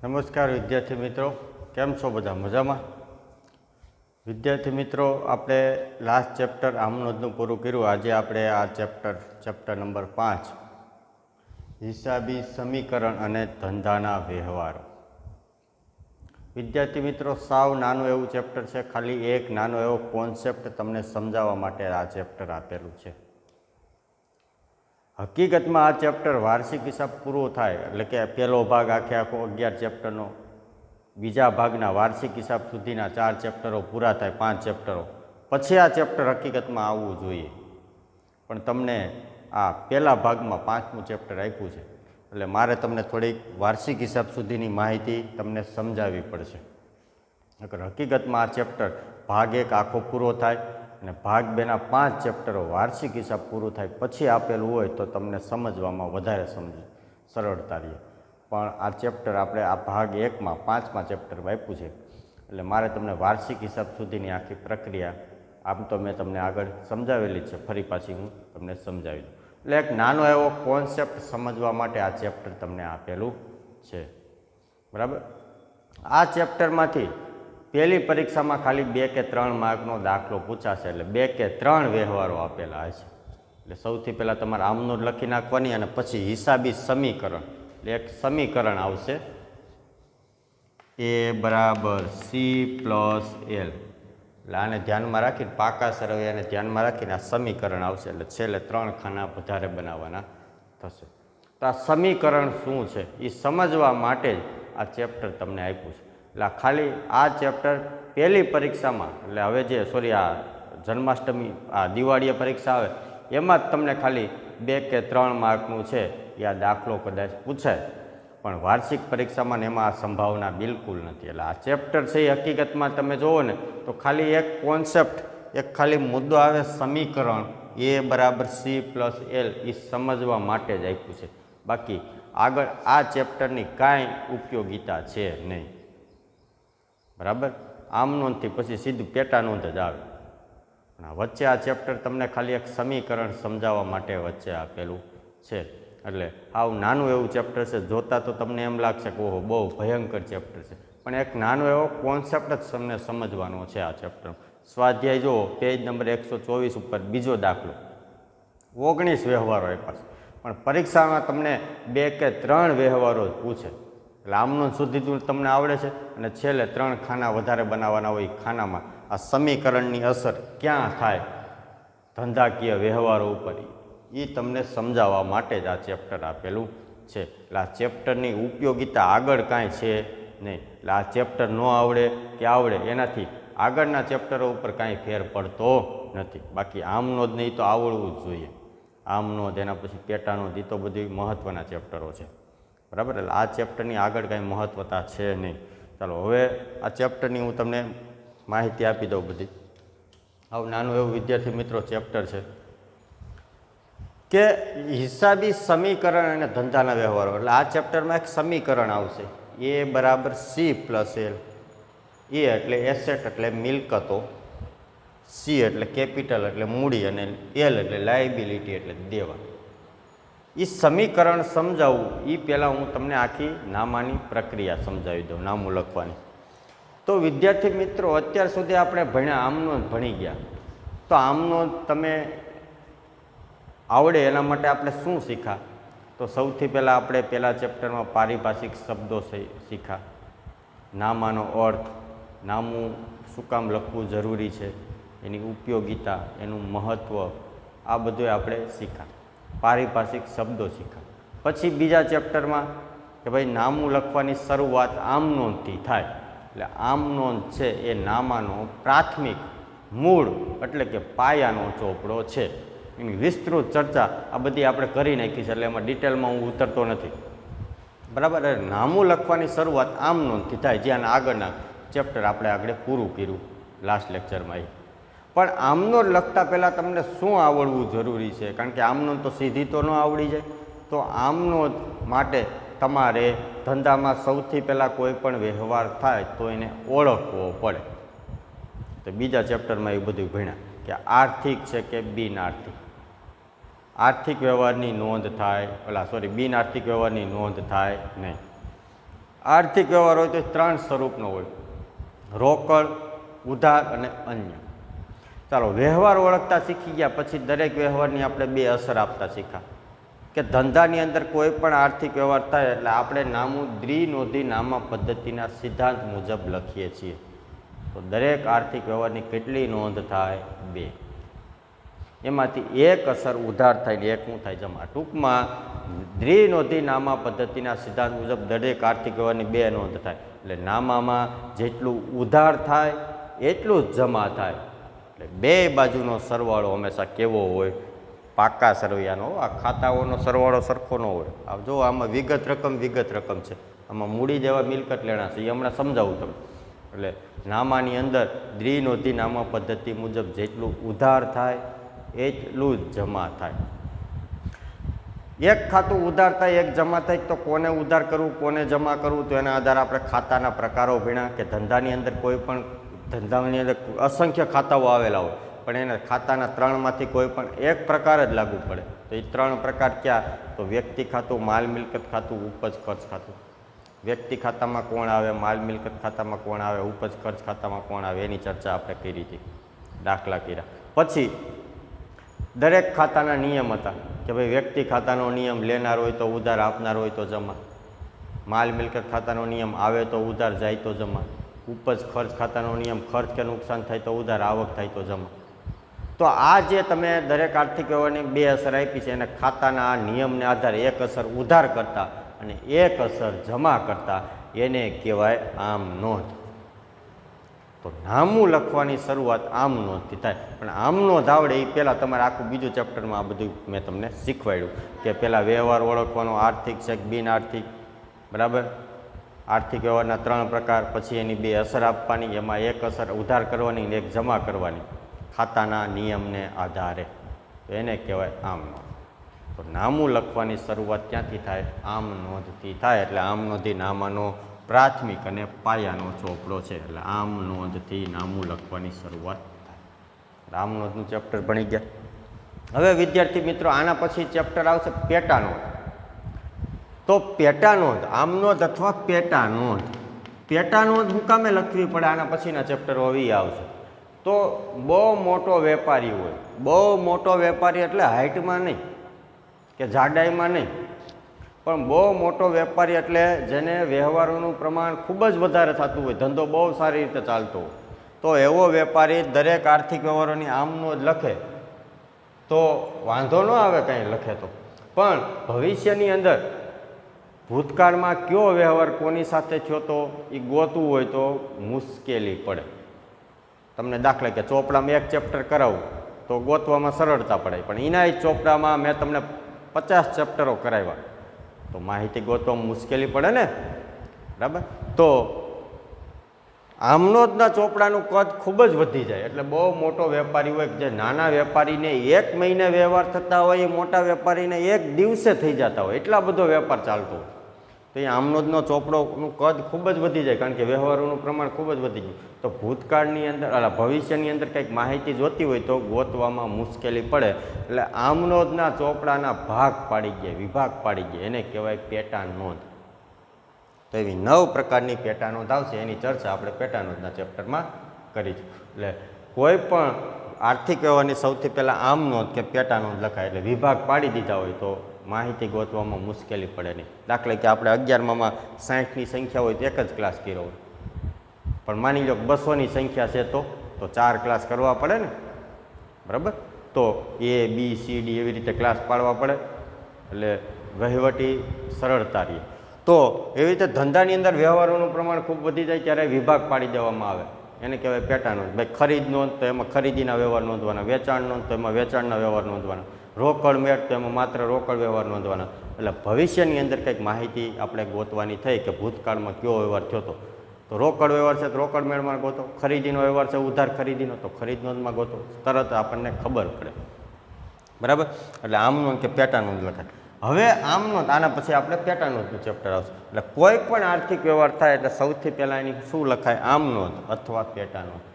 નમસ્કાર વિદ્યાર્થી મિત્રો, કેમ છો બધા? મજામાં? વિદ્યાર્થી મિત્રો, આપણે લાસ્ટ ચેપ્ટર આમનોંધનું પૂરું કર્યું. આજે આપણે આ ચેપ્ટર નંબર 5 હિસાબી સમીકરણ અને ધંધાના વ્યવહારો. વિદ્યાર્થી મિત્રો, સાવ નાનું એવું ચેપ્ટર છે. ખાલી એક નાનો એવો કોન્સેપ્ટ તમને સમજાવવા માટે આ ચેપ્ટર આપેલું છે. હકીકતમાં આ ચેપ્ટર વાર્ષિક હિસાબ પૂરો થાય એટલે કે પહેલો ભાગ આખો 11 ચેપ્ટરનો, બીજા ભાગના વાર્ષિક હિસાબ સુધીના 4 ચેપ્ટરો પૂરા થાય, 5 ચેપ્ટરો પછી આ ચેપ્ટર હકીકતમાં આવવું જોઈએ. પણ તમને આ પહેલા ભાગમાં 5મું ચેપ્ટર આપ્યું છે એટલે મારે તમને થોડીક વાર્ષિક હિસાબ સુધીની માહિતી તમને સમજાવવી પડશે. નકર હકીકતમાં આ ચેપ્ટર ભાગ 1 આખો પૂરો થાય અને ભાગ 2ના 5 ચેપ્ટરો વાર્ષિક હિસાબ પૂરું થાય પછી આપેલું હોય તો તમને સમજવામાં વધારે સરળતા રહે. પણ આ ચેપ્ટર આપણે આ ભાગ 1માં 5મા ચેપ્ટરમાં આપ્યું છે એટલે મારે તમને વાર્ષિક હિસાબ સુધીની આખી પ્રક્રિયા આમ તો મેં તમને આગળ સમજાવેલી છે, ફરી પાછી હું તમને સમજાવી દઉં. એટલે એક નાનો એવો કોન્સેપ્ટ સમજવા માટે આ ચેપ્ટર તમને આપેલું છે, બરાબર. આ ચેપ્ટરમાંથી પહેલી પરીક્ષામાં ખાલી 2 કે 3 માર્કનો દાખલો પૂછાશે એટલે 2 કે 3 વ્યવહારો આપેલા હશે. એટલે સૌથી પહેલાં તમારે આમનોંધ લખી નાખવાની અને પછી હિસાબી સમીકરણ એટલે એક સમીકરણ આવશે A બરાબર C પ્લસ L. એટલે આને ધ્યાનમાં રાખીને પાકા સરવૈયાને ધ્યાનમાં રાખીને આ સમીકરણ આવશે. એટલે છેલ્લે 3 ખાના વધારે બનાવવાના થશે. તો આ સમીકરણ શું છે એ સમજવા માટે જ આ ચેપ્ટર તમને આપ્યું છે. એટલે ખાલી આ ચેપ્ટર પહેલી પરીક્ષામાં એટલે હવે જે આ જન્માષ્ટમી આ દિવાળીએ પરીક્ષા આવે એમાં જ તમને ખાલી 2 કે 3 માર્કનું છે એ આ દાખલો કદાચ પૂછાય, પણ વાર્ષિક પરીક્ષામાં એમાં આ સંભાવના બિલકુલ નથી. એટલે આ ચેપ્ટર છે એ હકીકતમાં તમે જુઓ ને તો ખાલી એક કોન્સેપ્ટ, એક ખાલી મુદ્દો આવે સમીકરણ A બરાબર C પ્લસ L એ સમજવા માટે જ આપ્યું છે. બાકી આગળ આ ચેપ્ટરની કાંઈ ઉપયોગિતા છે નહીં, બરાબર. આમનોંધથી પછી સીધું પેટા નોંધ જ આવે. પણ વચ્ચે આ ચેપ્ટર તમને ખાલી એક સમીકરણ સમજાવવા માટે વચ્ચે આપેલું છે. એટલે આવું નાનું એવું ચેપ્ટર છે, જોતાં તો તમને એમ લાગશે કે ઓહો બહુ ભયંકર ચેપ્ટર છે, પણ એક નાનો એવો કોન્સેપ્ટ જ તમને સમજવાનો છે આ ચેપ્ટર. સ્વાધ્યાય જુઓ, પેજ નંબર 124 ઉપર બીજો દાખલો, 19 વ્યવહારો આપ્યા છે, પણ પરીક્ષામાં તમને 2 કે 3 વ્યવહારો જ પૂછે. એટલે આમનોંધ સુધી તમને આવડે છે અને છેલ્લે 3 ખાના વધારે બનાવવાના હોય. ખાનામાં આ સમીકરણની અસર ક્યાં થાય ધંધાકીય વ્યવહારો ઉપર એ તમને સમજાવવા માટે જ આ ચેપ્ટર આપેલું છે. એટલે આ ચેપ્ટરની ઉપયોગિતા આગળ કાંઈ છે નહીં. એટલે આ ચેપ્ટર ન આવડે કે આવડે એનાથી આગળના ચેપ્ટરો ઉપર કાંઈ ફેર પડતો નથી. બાકી આમનોંધ નહીં તો આવડવું જ જોઈએ. આમનોંધ, એના પછી પેટાનોંધ, એ તો બધી મહત્ત્વના ચેપ્ટરો છે, બરાબર. એટલે આ ચેપ્ટરની આગળ કાંઈ મહત્ત્વતા છે નહીં. ચાલો હવે આ ચેપ્ટરની હું તમને માહિતી આપી દઉં બધી. આવું નાનું એવું વિદ્યાર્થી મિત્રો ચેપ્ટર છે કે હિસાબી સમીકરણ અને ધંધાના વ્યવહારો. એટલે આ ચેપ્ટરમાં એક સમીકરણ આવશે A બરાબર C પ્લસ L. A એટલે એસેટ એટલે મિલકતો, C એટલે કેપિટલ એટલે મૂડી અને L એટલે લાયબિલિટી એટલે દેવા. એ સમીકરણ સમજાવવું એ પહેલાં હું તમને આખી નામાની પ્રક્રિયા સમજાવી દઉં, નામું લખવાની. તો વિદ્યાર્થી મિત્રો, અત્યાર સુધી આપણે ભણ્યા આમનોંધ ભણી ગયા. તો આમનોંધ તમે આવડે એના માટે આપણે શું શીખ્યા? તો સૌથી પહેલાં આપણે પહેલા ચેપ્ટરમાં પારિભાષિક શબ્દો શીખ્યા, નામાનો અર્થ, નામું શું કામ લખવું જરૂરી છે, એની ઉપયોગિતા, એનું મહત્ત્વ, આ બધું આપણે શીખ્યા. પારિભાષિક શબ્દો શીખ્યા. પછી બીજા ચેપ્ટરમાં કે ભાઈ નામું લખવાની શરૂઆત આમનોંધથી થાય. એટલે આમનોંધ છે એ નામાનો પ્રાથમિક મૂળ એટલે કે પાયાનો ચોપડો છે. એની વિસ્તૃત ચર્ચા આ બધી આપણે કરી નાખી છે, એટલે એમાં ડિટેલમાં હું ઉતરતો નથી, બરાબર. નામું લખવાની શરૂઆત આમનોંધથી થાય, જ્યાં આગળના ચેપ્ટર આપણે આગળ પૂરું કર્યું લાસ્ટ લેક્ચરમાં. પણ આમનોંધ લખતા પહેલાં તમને શું આવડવું જરૂરી છે? કારણ કે આમનોંધ તો સીધી તો ન આવડી જાય. તો આમનોંધ માટે તમારે ધંધામાં સૌથી પહેલાં કોઈ પણ વ્યવહાર થાય તો એને ઓળખવો પડે. તો બીજા ચેપ્ટરમાં એ બધું ભણ્યા કે આર્થિક છે કે બિન આર્થિક. આર્થિક વ્યવહારની નોંધ થાય, બિન આર્થિક વ્યવહારની નોંધ થાય નહીં. આર્થિક વ્યવહાર હોય તો 3 સ્વરૂપનો હોય, રોકડ, ઉધાર અને અન્ય. ચાલો વ્યવહાર ઓળખતા શીખી ગયા પછી દરેક વ્યવહારની આપણે 2 અસર આપતા શીખ્યા કે ધંધાની અંદર કોઈ પણ આર્થિક વ્યવહાર થાય એટલે આપણે નામું દ્વિનોંધી નામા પદ્ધતિના સિદ્ધાંત મુજબ લખીએ છીએ. તો દરેક આર્થિક વ્યવહારની કેટલી નોંધ થાય? 2. એમાંથી એક અસર ઉધાર થાય ને એક શું થાય? જમા. ટૂંકમાં દ્વિનોંધી નામા પદ્ધતિના સિદ્ધાંત મુજબ દરેક આર્થિક વ્યવહારની 2 નોંધ થાય. એટલે નામામાં જેટલું ઉધાર થાય એટલું જ જમા થાય. એટલે 2 બાજુનો સરવાળો હંમેશા કેવો હોય? પાકા સરવૈયાનો. આ ખાતાઓનો સરવાળો સરખો ન હોય. આ જો આમાં વિગત રકમ છે, આમાં મૂડી જેવા મિલકત લેણા છે, એ હમણાં સમજાવું તમને. એટલે નામાની અંદર દ્વિનોંધી નામા પદ્ધતિ મુજબ જેટલું ઉધાર થાય એટલું જ જમા થાય. એક ખાતું ઉધાર થાય એક જમા થાય તો કોને ઉધાર કરવું કોને જમા કરવું તો એના આધારે આપણે ખાતાના પ્રકારો ભણ્યા કે ધંધાની અંદર કોઈ પણ ધંધાની અંદર અસંખ્ય ખાતાઓ આવેલા હોય પણ એના ખાતાના 3માંથી કોઈ પણ એક પ્રકાર જ લાગુ પડે. તો એ 3 પ્રકાર ક્યાં? તો વ્યક્તિ ખાતું, માલ મિલકત ખાતું, ઉપજ ખર્ચ ખાતું. વ્યક્તિ ખાતામાં કોણ આવે, માલ મિલકત ખાતામાં કોણ આવે, ઉપજ ખર્ચ ખાતામાં કોણ આવે, એની ચર્ચા આપણે કરી હતી, દાખલા કર્યા. પછી દરેક ખાતાના નિયમ હતા કે ભાઈ વ્યક્તિ ખાતાનો નિયમ લેનાર હોય તો ઉધાર, આપનાર હોય તો જમા. માલ મિલકત ખાતાનો નિયમ આવે તો ઉધાર, જાય તો જમા. ઉપજ ખર્ચ ખાતાનો નિયમ ખર્ચ કે નુકસાન થાય તો ઉધાર, આવક થાય તો જમા. તો આ જે તમે દરેક આર્થિક વ્યવહારની 2 અસર આપી છે એને ખાતાના આ નિયમને આધારે એક અસર ઉધાર કરતા અને એક અસર જમા કરતા એને કહેવાય આમ નોંધ. તો નામું લખવાની શરૂઆત આમ નોંધથી થાય. પણ આમ નોંધ આવડે એ પહેલાં તમારે આખું બીજું ચેપ્ટરમાં આ બધું મેં તમને શીખવાડ્યું કે પહેલાં વ્યવહાર ઓળખવાનો, આર્થિક છે કે બિન આર્થિક, બરાબર. આર્થિક વ્યવહારના 3 પ્રકાર, પછી એની 2 અસર આપવાની, એમાં એક અસર ઉધાર કરવાની અને એક જમા કરવાની ખાતાના નિયમને આધારે. તો એને કહેવાય આમ નોંધ. તો નામું લખવાની શરૂઆત ક્યાંથી થાય? આમ નોંધથી થાય. એટલે આમ નોંધી નામાનો પ્રાથમિક અને પાયાનો ચોપડો છે. એટલે આમ નોંધથી નામું લખવાની શરૂઆત થાય. આમ નોંધનું ચેપ્ટર ભણી ગયા. હવે વિદ્યાર્થી મિત્રો આના પછી ચેપ્ટર આવશે પેટા નોંધ. તો પેટા નોંધ, આમ નોંધ અથવા પેટા નોંધ. પેટા નોંધ હું કામે લખવી પડે? આના પછીના ચેપ્ટરો હવે આવશે. તો બહુ મોટો વેપારી હોય, બહુ મોટો વેપારી એટલે હાઇટમાં નહીં કે જાડાઈમાં નહીં, પણ બહુ મોટો વેપારી એટલે જેને વ્યવહારોનું પ્રમાણ ખૂબ જ વધારે થતું હોય, ધંધો બહુ સારી રીતે ચાલતો હોય, તો એવો વેપારી દરેક આર્થિક વ્યવહારોની આમ નોંધ લખે તો વાંધો ન આવે કાંઈ લખે તો. પણ ભવિષ્યની અંદર ભૂતકાળમાં કયો વ્યવહાર કોની સાથે થયો તો એ ગોતવું હોય તો મુશ્કેલી પડે. તમને દાખલા કે ચોપડામાં એક ચેપ્ટર કરાવું તો ગોતવામાં સરળતા પડે, પણ એના જ ચોપડામાં મેં તમને 50 ચેપ્ટરો કરાવ્યા તો માહિતી ગોતવામાં મુશ્કેલી પડે ને, બરાબર. તો આમનોંધના ચોપડાનું કદ ખૂબ જ વધી જાય. એટલે બહુ મોટો વેપારી હોય જે નાના વેપારીને 1 મહિને વ્યવહાર થતા હોય એ મોટા વેપારીને 1 દિવસે થઈ જતા હોય, એટલા બધો વેપાર ચાલતો હોય. તો એ આમનોંધનો ચોપડોનું કદ ખૂબ જ વધી જાય કારણ કે વ્યવહારોનું પ્રમાણ ખૂબ જ વધી ગયું. તો ભૂતકાળની અંદર ભવિષ્યની અંદર કંઈક માહિતી જોતી હોય તો ગોતવામાં મુશ્કેલી પડે. એટલે આમનોંધના ચોપડાના ભાગ પાડી ગયા, વિભાગ પાડી ગયા, એને કહેવાય પેટા નોંધ. તો એવી 9 પ્રકારની પેટા નોંધ આવશે, એની ચર્ચા આપણે પેટા નોંધના ચેપ્ટરમાં કરીશું. એટલે કોઈ પણ આર્થિક વ્યવહારની સૌથી પહેલાં આમ નોંધ કે પેટા નોંધ લખાય એટલે વિભાગ પાડી દીધા હોય તો માહિતી ગોતવામાં મુશ્કેલી પડે નહીં. દાખલા કે આપણે 11માં 60ની સંખ્યા હોય તો એક જ ક્લાસ કર્યો હોય, પણ માની લો 200ની સંખ્યા છે તો 4 ક્લાસ કરવા પડે ને, બરાબર. તો A B C D એવી રીતે ક્લાસ પાડવા પડે એટલે વહીવટી સરળતા રહે. તો એવી રીતે ધંધાની અંદર વ્યવહારોનું પ્રમાણ ખૂબ વધી જાય ત્યારે વિભાગ પાડી દેવામાં આવે, એને કહેવાય પેટા નોંધ. ભાઈ ખરીદ નોંધ તો એમાં ખરીદીના વ્યવહાર નોંધવાના, વેચાણ નોંધ તો એમાં વેચાણના વ્યવહાર નોંધવાના, રોકડ મેળ તો એમાં માત્ર રોકડ વ્યવહાર નોંધવાના. એટલે ભવિષ્યની અંદર કંઈક માહિતી આપણે ગોતવાની થઈ કે ભૂતકાળમાં કયો વ્યવહાર થયો હતો તો રોકડ વ્યવહાર છે તો રોકડ મેળમાં ગોતો, ખરીદીનો વ્યવહાર છે ઉધાર ખરીદીનો તો ખરીદ નોંધમાં ગોતો, તરત આપણને ખબર પડે, બરાબર. એટલે આમ નોંધ કે પેટા નોંધ લખાય. હવે આમ નોંધ, આના પછી આપણે પેટા નોંધનું ચેપ્ટર આવશે. એટલે કોઈ પણ આર્થિક વ્યવહાર થાય એટલે સૌથી પહેલાં એની શું લખાય? આમ નોંધ અથવા પેટા નોંધ.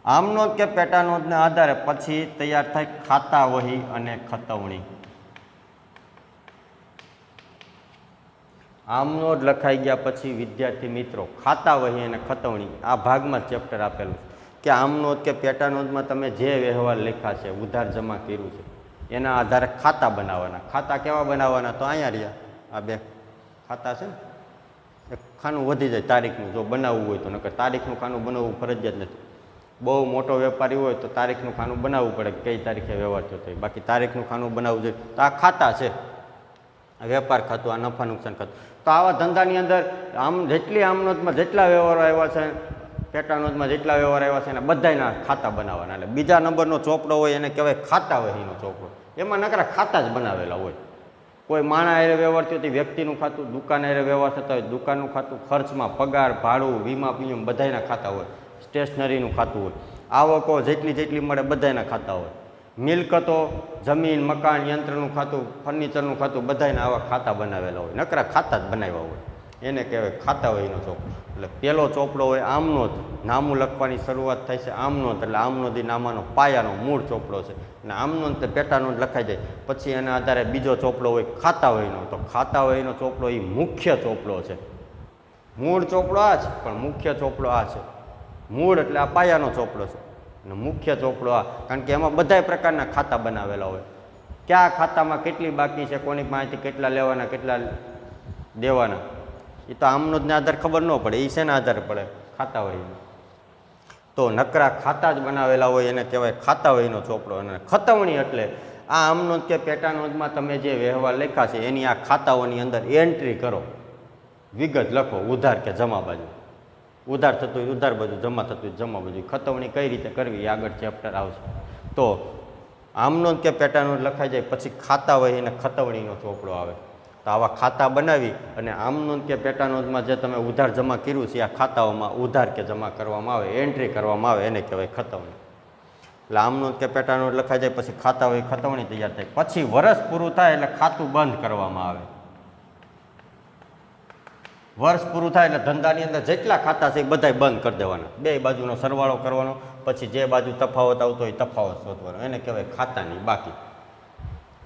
આમ નોંધ કે પેટા નોંધના આધારે પછી તૈયાર થાય ખાતા વહી અને ખતવણી. આમનો જ લખાઈ ગયા પછી વિદ્યાર્થી મિત્રો ખાતા વહી અને ખતવણી આ ભાગમાં ચેપ્ટર આપેલું છે કે આમનોંધ કે પેટાનોંધમાં તમે જે વ્યવહાર લખ્યા છે ઉધાર જમા કર્યું છે એના આધારે ખાતા બનાવવાના. ખાતા કેવા બનાવવાના? તો અહીંયા રહ્યા આ બે ખાતા છે ને, એક ખાનું વધી જાય તારીખનું જો બનાવવું હોય તો, નકર તારીખનું ખાનું બનાવવું ફરજિયાત નથી. બહુ મોટો વેપારી હોય તો તારીખનું ખાનું બનાવવું પડે કઈ તારીખે વ્યવહાર થયો થાય, બાકી તારીખનું ખાનું બનાવવું જોઈએ. તો આ ખાતા છે, વેપાર ખાતું, આ નફા નુકસાન ખાતું. તો આવા ધંધાની અંદર જેટલી આમનોંધમાં જેટલા વ્યવહારો આવ્યા છે, પેટાનોંધમાં જેટલા વ્યવહાર આવ્યા છે એને બધાના ખાતા બનાવવાના. એટલે બીજા નંબરનો ચોપડો હોય એને કહેવાય ખાતા વહીનો ચોપડો. એમાં નકરા ખાતા જ બનાવેલા હોય. કોઈ માણા હારે વ્યવહાર થયો તો વ્યક્તિનું ખાતું, દુકાન હારે વ્યવહાર થતા હોય દુકાનનું ખાતું, ખર્ચમાં પગાર ભાડું વીમા પ્રીમિયમ બધાના ખાતા હોય, સ્ટેશનરીનું ખાતું હોય, આવકો જેટલી મળે બધાના ખાતા હોય, મિલકતો જમીન મકાન યંત્રનું ખાતું, ફર્નિચરનું ખાતું બધાના આવા ખાતા બનાવેલા હોય. નકરા ખાતા જ બનાવ્યા હોય એને કહેવાય ખાતા વહીનો ચોપડો. એટલે પહેલો ચોપડો હોય આમનોંધ, નામું લખવાની શરૂઆત થાય છે આમનોંધ, એટલે આમનોંધી નામાનો પાયાનો મૂળ ચોપડો છે. અને આમનોંધ તે પેટાનોંધ લખાઈ જાય પછી એના આધારે બીજો ચોપડો હોય ખાતા વહીનો. તો ખાતા વહીનો ચોપડો એ મુખ્ય ચોપડો છે. મૂળ ચોપડો આ છે પણ મુખ્ય ચોપડો આ છે. મૂળ એટલે આ પાયાનો ચોપડો છે અને મુખ્ય ચોપડો આ, કારણ કે એમાં બધા પ્રકારના ખાતા બનાવેલા હોય. કયા ખાતામાં કેટલી બાકી છે, કોની પાસેથી કેટલા લેવાના કેટલા દેવાના, એ તો આમનોંધને આધારે ખબર ન પડે. એ શેના આધારે પડે? ખાતા વહીનો. તો નકરા ખાતા જ બનાવેલા હોય એને કહેવાય ખાતા વહીનો ચોપડો. અને ખતવણી એટલે આ આમનોંધ કે પેટાનોંધમાં તમે જે વ્યવહાર લખ્યા છે એની આ ખાતાઓની અંદર એન્ટ્રી કરો, વિગત લખો, ઉધાર કે જમા બાજુ. ઉધાર થતું હોય ઉધાર બાજુ, જમા થતું હોય જમા બાજુ. ખતવણી કઈ રીતે કરવી એ આગળ ચેપ્ટર આવશે. તો આમનોંધ કે પેટાનોંધ લખાઈ જાય પછી ખાતા વહી અને ખતવણીનો ચોપડો આવે. તો આવા ખાતા બનાવી અને આમનોંધ કે પેટાનોંધમાં જે તમે ઉધાર જમા કર્યું છે આ ખાતાઓમાં ઉધાર કે જમા કરવામાં આવે, એન્ટ્રી કરવામાં આવે એને કહેવાય ખતવણી. એટલે આમનોંધ કે પેટાનોંધ લખાઈ જાય પછી ખાતા હોય ખતવણી તૈયાર થાય. પછી વર્ષ પૂરું થાય એટલે ખાતું બંધ કરવામાં આવે. વર્ષ પૂરું થાય એટલે ધંધાની અંદર જેટલા ખાતા છે એ બધા બંધ કરી દેવાના. બે બાજુનો સરવાળો કરવાનો, પછી જે બાજુ તફાવત આવતો હોય તફાવત શોધવાનો, એને કહેવાય ખાતાની બાકી.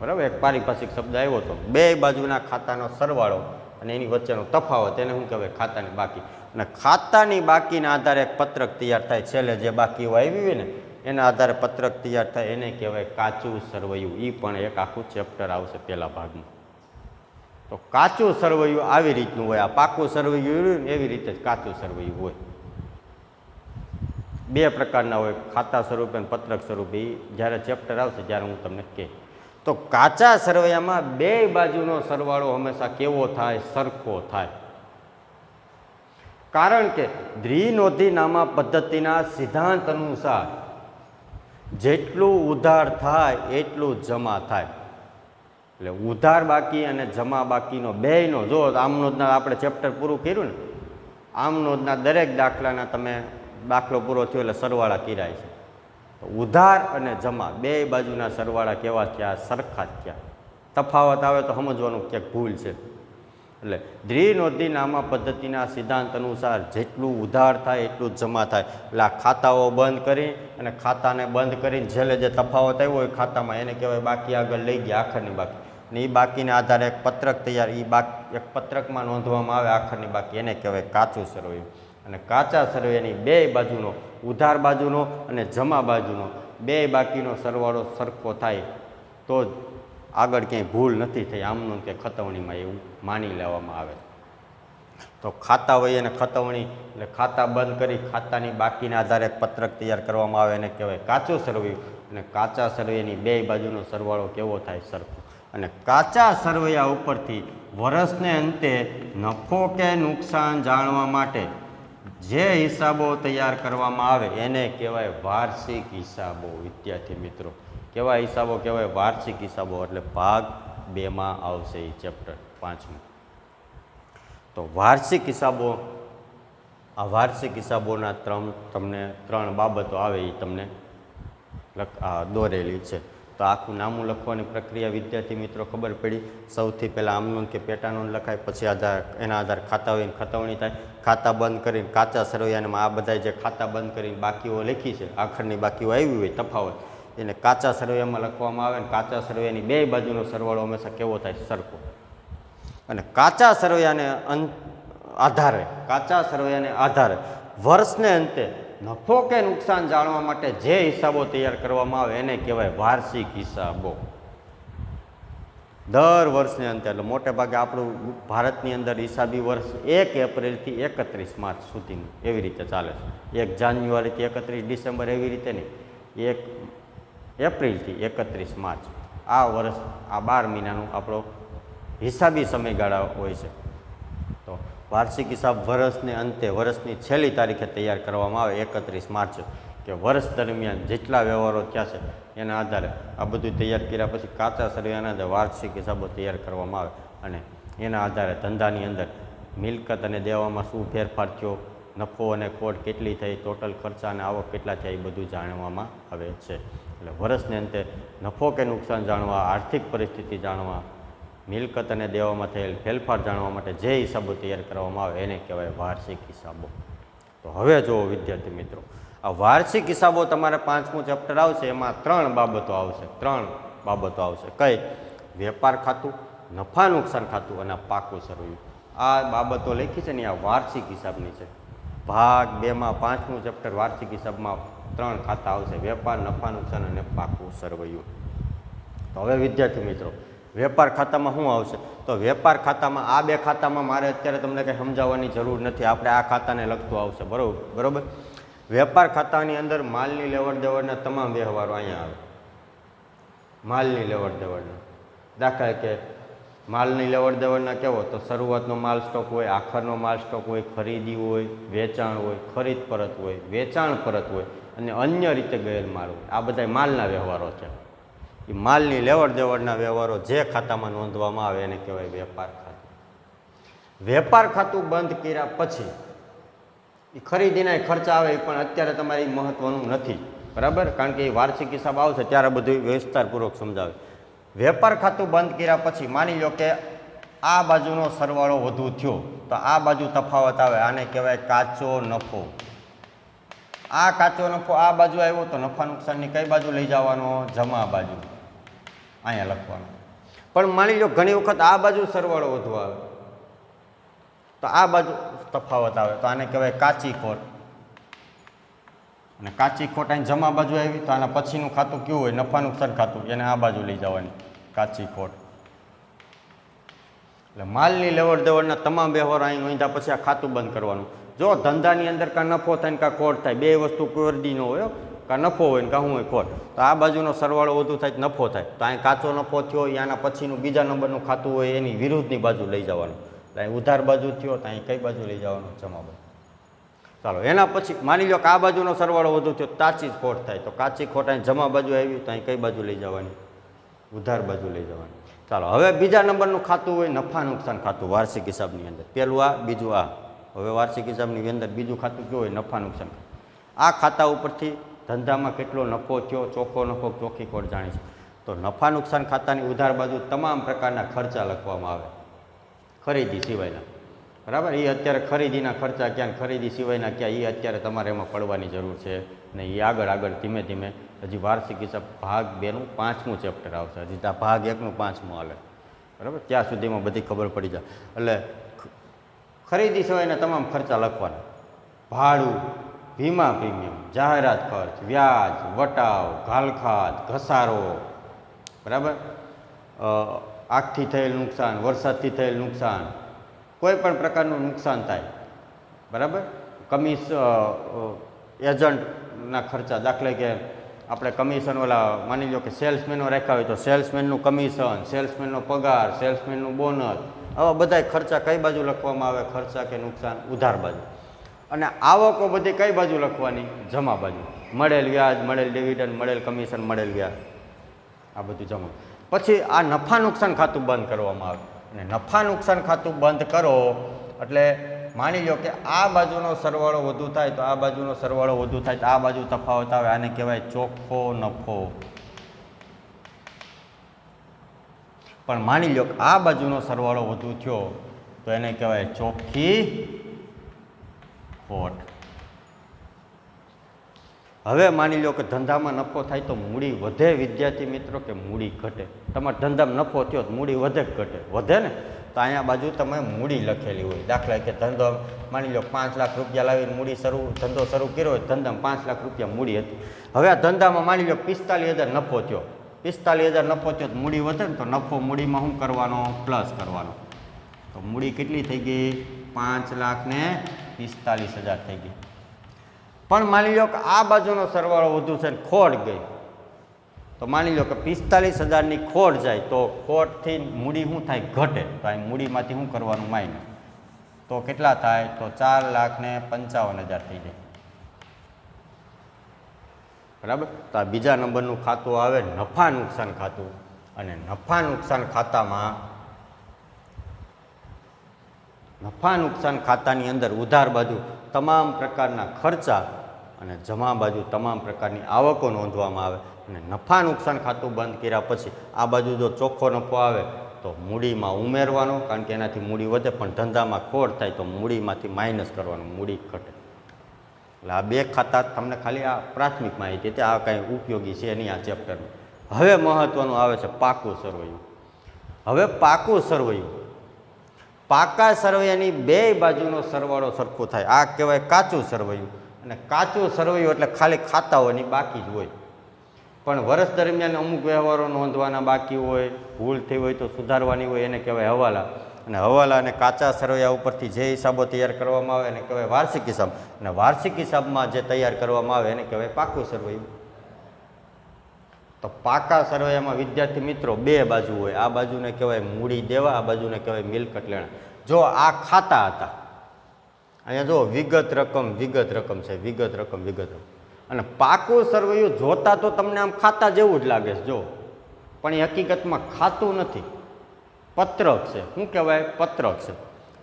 બરાબર, એક પારિભાષિક શબ્દ આવ્યો હતો, બે બાજુના ખાતાનો સરવાળો અને એની વચ્ચેનો તફાવત, એને શું કહેવાય? ખાતાની બાકી. અને ખાતાની બાકીના આધારે એક પત્રક તૈયાર થાય. છેલ્લે જે બાકીઓ આવી હોય ને એના આધારે પત્રક તૈયાર થાય એને કહેવાય કાચું સરવૈયું. એ પણ એક આખું ચેપ્ટર આવશે પહેલા ભાગમાં. તો કાચું સરવૈયું આવી રીતનું હોય. આ પાકું સરવૈયું હોય ને એવી રીતે જ કાચું સરવૈયું હોય. બે પ્રકારના હોય, ખાતા સ્વરૂપે અને પત્રક સ્વરૂપે. એ જ્યારે ચેપ્ટર આવશે ત્યારે હું તમને કહે. તો કાચા સરવૈયામાં બે બાજુનો સરવાળો હંમેશા કેવો થાય? સરખો થાય. કારણ કે દ્વિનોંધીનામા પદ્ધતિના સિદ્ધાંત અનુસાર જેટલું ઉધાર થાય એટલું જમા થાય. એટલે ઉધાર બાકી અને જમા બાકીનો બેયનો, જો આમનોંધના આપણે ચેપ્ટર પૂરું કર્યું ને, આમનોંધના દરેક દાખલાના તમે દાખલો પૂરો થયો એટલે સરવાળા કર્યા છે. ઉધાર અને જમા બે બાજુના સરવાળા કેવા થયા? સરખા જ થયા. તફાવત આવે તો સમજવાનું ક્યાંક ભૂલ છે. એટલે દ્વિનોંધીનામા પદ્ધતિના સિદ્ધાંત અનુસાર જેટલું ઉધાર થાય એટલું જ જમા થાય. એટલે આ ખાતાઓ બંધ કરી અને ખાતાને બંધ કરીને છેલ્લે જે તફાવત આવ્યો હોય ખાતામાં એને કહેવાય બાકી. આગળ લઈ ગયા આખરની બાકી. અને એ બાકીના આધારે એક પત્રક તૈયાર, એક પત્રકમાં નોંધવામાં આવે આખરની બાકી, એને કહેવાય કાચું સરવૈયું. અને કાચા સરવૈયાની બે બાજુનો, ઉધાર બાજુનો અને જમા બાજુનો બે બાકીનો સરવાળો સરખો થાય તો જ આગળ ક્યાંય ભૂલ નથી થઈ આમનોંધ કે ખતવણીમાં, એવું માની લેવામાં આવે. તો ખાતા વહી અને ખતવણી એટલે ખાતા બંધ કરી ખાતાની બાકીના આધારે પત્રક તૈયાર કરવામાં આવે એને કહેવાય કાચું સરવૈયું. અને કાચા સરવૈયાની બે બાજુનો સરવાળો કેવો થાય? સરખો. અને કાચા સરવૈયા ઉપરથી વર્ષને અંતે નફો કે નુકસાન જાણવા માટે જે હિસાબો તૈયાર કરવામાં આવે એને કહેવાય વાર્ષિક હિસાબો. વિદ્યાર્થી મિત્રો, કેવા હિસાબો કહેવાય? વાર્ષિક હિસાબો. એટલે ભાગ 2માં આવશે એ ચેપ્ટર 5માં. તો વાર્ષિક હિસાબો, આ વાર્ષિક હિસાબોના તમને ત્રણ બાબતો આવે એ તમને દોરેલી છે. તો આખું નામું લખવાની પ્રક્રિયા વિદ્યાર્થી મિત્રો ખબર પડી. સૌથી પહેલાં આમનોંધ કે પેટાનોંધ લખાય, પછી એના આધારે ખાતા હોય ખતવણી થાય. ખાતા બંધ કરીને કાચા સરવૈયામાં આ બધા જે ખાતા બંધ કરીને બાકીઓ લખી છે, આખરની બાકીઓ આવી હોય તફાવત, એને કાચા સરવૈયામાં લખવામાં આવે. ને કાચા સરવૈયાની બે બાજુનો સરવાળો હંમેશા કેવો થાય? સરખો. અને કાચા સરવૈયાને આધારે વર્ષને અંતે નફો કે નુકસાન જાણવા માટે જે હિસાબો તૈયાર કરવામાં આવે એને કહેવાય વાર્ષિક હિસાબો. દર વર્ષને અંતે એટલે મોટે ભાગે આપણું ભારતની અંદર હિસાબી વર્ષ 1 એપ્રિલથી 31 માર્ચ સુધીનું એવી રીતે ચાલે છે. 1 જાન્યુઆરીથી 31 ડિસેમ્બર એવી રીતે નહીં, 1 એપ્રિલથી 31 માર્ચ આ વર્ષ આ 12 મહિનાનું આપણો હિસાબી સમયગાળા હોય છે. તો વાર્ષિક હિસાબ વર્ષને અંતે વર્ષની છેલ્લી તારીખે તૈયાર કરવામાં આવે 31 માર્ચ, કે વર્ષ દરમિયાન જેટલા વ્યવહારો થયા છે એના આધારે આ બધું તૈયાર કર્યા પછી કાચા સરવૈયાના આધારે વાર્ષિક હિસાબો તૈયાર કરવામાં આવે અને એના આધારે ધંધાની અંદર મિલકત અને દેવામાં શું ફેરફાર થયો, નફો અને ખોટ કેટલી થઈ, ટોટલ ખર્ચા અને આવક કેટલા થયા એ બધું જાણવામાં આવે છે. એટલે વર્ષને અંતે નફો કે નુકસાન જાણવા, આર્થિક પરિસ્થિતિ જાણવા, મિલકત અને દેવામાં થયેલ ફેરફાર જાણવા માટે જે હિસાબો તૈયાર કરવામાં આવે એને કહેવાય વાર્ષિક હિસાબો. તો હવે જુઓ વિદ્યાર્થી મિત્રો, આ વાર્ષિક હિસાબો તમારે 5મું ચેપ્ટર આવશે, એમાં 3 બાબતો આવશે. કઈ? વેપાર ખાતું, નફા નુકસાન ખાતું અને પાકું સરવૈયું. આ બાબતો લખી છે ને આ વાર્ષિક હિસાબની છે. ભાગ 2માં 5મું ચેપ્ટર વાર્ષિક હિસાબમાં 3 ખાતા આવશે: વેપાર, નફા નુકસાન અને પાકું સરવૈયું. તો હવે વિદ્યાર્થી મિત્રો, વેપાર ખાતામાં શું આવશે? તો વેપાર ખાતામાં આ 2 ખાતામાં મારે અત્યારે તમને કંઈ સમજાવવાની જરૂર નથી, આપણે આ ખાતાને લગતું આવશે. બરોબર. વેપાર ખાતાની અંદર માલની લેવડ દેવડના તમામ વ્યવહારો અહીંયા આવે. માલની લેવડ દેવડના દાખલા કે માલની લેવડ દેવડના કેવો? તો શરૂઆતનો માલ સ્ટોક હોય, આખરનો માલ સ્ટોક હોય, ખરીદી હોય, વેચાણ હોય, ખરીદ પરત હોય, વેચાણ પરત હોય અને અન્ય રીતે ગયેલ માલ હોય. આ બધા માલના વ્યવહારો છે. એ માલની લેવડ દેવડના વ્યવહારો જે ખાતામાં નોંધવામાં આવે એને કહેવાય વેપાર ખાતું. વેપાર ખાતું બંધ કર્યા પછી એ ખરીદીના ખર્ચા આવે પણ અત્યારે તમારી મહત્વનું નથી, બરાબર? કારણ કે એ વાર્ષિક હિસાબ આવશે ત્યારે બધું વિસ્તારપૂર્વક સમજાવે. વેપાર ખાતું બંધ કર્યા પછી માની લો કે આ બાજુનો સરવાળો વધુ થયો તો આ બાજુ તફાવત આવે, આને કહેવાય કાચો નફો. આ કાચો નફો આ બાજુ આવ્યો તો નફા નુકસાનની કઈ બાજુ લઈ જવાનો? જમા બાજુ, અહીંયા લખવાનો. પણ માની લો ઘણી વખત આ બાજુ સરવાળો વધુ આવે તો આ બાજુ તફાવત આવે તો આને કહેવાય કાચી ખોટ. અને કાચી ખોટ અહીં જમા બાજુ આવી તો આના પછીનું ખાતું કેવું હોય? નફા નુકસાન ખાતું, એને આ બાજુ લઈ જવાની કાચી ખોટ. એટલે માલની લેવડ દેવડના તમામ વ્યવહારો અહીં નોંધ્યા પછી આ ખાતું બંધ કરવાનું. જો ધંધાની અંદર કાં નફો થાય ને કાં ખોટ થાય, 2 વસ્તુ કોઈ ન હોય, કાં નફો હોય ને કાં શું હોય ખોટ, તો આ બાજુનો સરવાળો વધુ થાય નફો થાય તો અહીં કાચો નફો થયો, આના પછીનું બીજા નંબરનું ખાતું હોય એની વિરુદ્ધની બાજુ લઈ જવાનું. અહીં ઉધાર બાજુ થયો તો અહીં કઈ બાજુ લઈ જવાનું? જમા બાજુ. ચાલો એના પછી માની લો કે આ બાજુનો સરવાળો વધુ થયો, કાચી ખોટ થાય તો કાચી ખોટ અહીં જમા બાજુ આવી તો અહીં કઈ બાજુ લઈ જવાની? ઉધાર બાજુ લઈ જવાની. ચાલો હવે બીજા નંબરનું ખાતું હોય નફા નુકસાન ખાતું વાર્ષિક હિસાબની અંદર. પહેલું આ, બીજું આ. હવે વાર્ષિક હિસાબની અંદર બીજું ખાતું કેવું હોય? નફા નુકસાન. આ ખાતા ઉપરથી ધંધામાં કેટલો નફો થયો, ચોખ્ખો નફો, ચોખ્ખી ખોટ જાણી છે. તો નફા નુકસાન ખાતાની ઉધાર બાજુ તમામ પ્રકારના ખર્ચા લખવામાં આવે, ખરીદી સિવાયના, બરાબર? એ અત્યારે ખરીદીના ખર્ચા ક્યાં, ખરીદી સિવાયના ક્યાં, એ અત્યારે તમારે એમાં પડવાની જરૂર છે ને. એ આગળ ધીમે ધીમે હજી વાર્ષિક હિસાબ ભાગ 2નું 5મું ચેપ્ટર આવશે. હજી ત્યાં ભાગ 1નું 5મું હાલે, બરાબર? ત્યાં સુધીમાં બધી ખબર પડી જાય. એટલે ખરીદી સિવાયના તમામ ખર્ચા લખવાના: ભાડું, વીમા પ્રીમિયમ, જાહેરાત ખર્ચ, વ્યાજ, વટાવ, ઘાલખાત, ઘસારો, બરાબર? આગથી થયેલ નુકસાન, વરસાદથી થયેલ નુકસાન, કોઈ પણ પ્રકારનું નુકસાન થાય, બરાબર? એજન્ટના ખર્ચા, દાખલે કે આપણે કમિશન ઓલા માની લો કે સેલ્સમેનો રાખ્યા હોય તો સેલ્સમેનનું કમિશન, સેલ્સમેનનો પગાર, સેલ્સમેનનું બોનસ, આવા બધા ખર્ચા કઈ બાજુ લખવામાં આવે? ખર્ચા કે નુકસાન ઉધાર બાજુ. અને આવકો બધી કઈ બાજુ લખવાની? જમા બાજુ. મળેલ વ્યાજ, મળેલ ડિવિડન્ડ, મળેલ કમિશન, મળેલ વ્યાજ, આ બધું જમા. પછી આ નફા નુકસાન ખાતું બંધ કરવામાં આવે. અને નફા નુકસાન ખાતું બંધ કરો એટલે માની લો કે આ બાજુનો સરવાળો વધુ થાય તો આ બાજુનો સરવાળો વધુ થાય તો આ બાજુ તફાવત આવે, આને કહેવાય ચોખ્ખો નફો. પણ માની લો કે આ બાજુનો સરવાળો વધુ થયો તો એને કહેવાય ચોખ્ખી ખોટ. હવે માની લો કે ધંધામાં નફો થાય તો મૂડી વધે વિદ્યાર્થી મિત્રો કે મૂડી ઘટે? તમારા ધંધામાં નફો થયો તો મૂડી વધે કે ઘટે? વધે ને. તો અહીંયા બાજુ તમે મૂડી લખેલી હોય. દાખલા કે ધંધો માની લો 5 લાખ રૂપિયા લાવીને મૂડી ધંધો શરૂ કર્યો હોય, ધંધામાં 5 લાખ રૂપિયા મૂડી હતી. હવે આ ધંધામાં માની લો 45,000 નફો થયો. 45,000 નફો થયો તો મૂડી વધે ને, તો નફો મૂડીમાં શું કરવાનો? પ્લસ કરવાનો. તો મૂડી કેટલી થઈ ગઈ? 5,45,000 થઈ ગઈ. પણ માની લો કે આ બાજુનો સરવાળો વધુ છે ને ખોટ ગઈ, તો માની લો કે 45,000ની ખોટ જાય તો ખોટથી મૂડી શું થાય? ઘટે. તો અહીં મૂડીમાંથી શું કરવાનું? માઇનસ. તો કેટલા થાય? તો 4,55,000 થઈ જાય. બરાબર. તો આ બીજા નંબરનું ખાતું આવે નફા નુકસાન ખાતું. અને નફા નુકસાન ખાતામાં નફા નુકસાન ખાતાની અંદર ઉધાર બાજુ તમામ પ્રકારના ખર્ચા અને જમા બાજુ તમામ પ્રકારની આવકો નોંધવામાં આવે. અને નફા નુકસાન ખાતું બંધ કર્યા પછી આ બાજુ જો ચોખ્ખો નફો આવે તો મૂડીમાં ઉમેરવાનો, કારણ કે એનાથી મૂડી વધે. પણ ધંધામાં ખોટ થાય તો મૂડીમાંથી માઇનસ કરવાનું, મૂડી ઘટે. એટલે આ બે ખાતા તમને ખાલી આ પ્રાથમિક માહિતી હતી, આ કાંઈ ઉપયોગી છે નહીં આ ચેપ્ટરમાં. હવે મહત્વનું આવે છે પાકું સરવૈયું. હવે પાકું સરવૈયું, પાકા સરવૈયાની બે બાજુનો સરવાળો સરખો થાય, આ કહેવાય કાચું સરવૈયું. અને કાચું સરવૈયું એટલે ખાલી ખાતાઓની બાકી જ હોય, પણ વર્ષ દરમિયાન અમુક વ્યવહારો નોંધવાના બાકી હોય, ભૂલ થઈ હોય તો સુધારવાની હોય, એને કહેવાય હવાલા. અને હવાલા અને કાચા સરવૈયા ઉપરથી જે હિસાબો તૈયાર કરવામાં આવે એને કહેવાય વાર્ષિક હિસાબ. અને વાર્ષિક હિસાબમાં જે તૈયાર કરવામાં આવે એને કહેવાય પાકું સરવૈયું. તો પાકા સરવૈયામાં વિદ્યાર્થી મિત્રો બે બાજુ હોય. આ બાજુને કહેવાય મૂડી દેવા, આ બાજુને કહેવાય મિલકત લેણા. જો આ ખાતા હતા, અહીંયા જો વિગત રકમ છે, વિગત રકમ. અને પાકું સરવૈયું જોતા તો તમને આમ ખાતા જેવું જ લાગે છે જો, પણ એ હકીકતમાં ખાતું નથી, પત્રક છે. શું કહેવાય? પત્રક છે.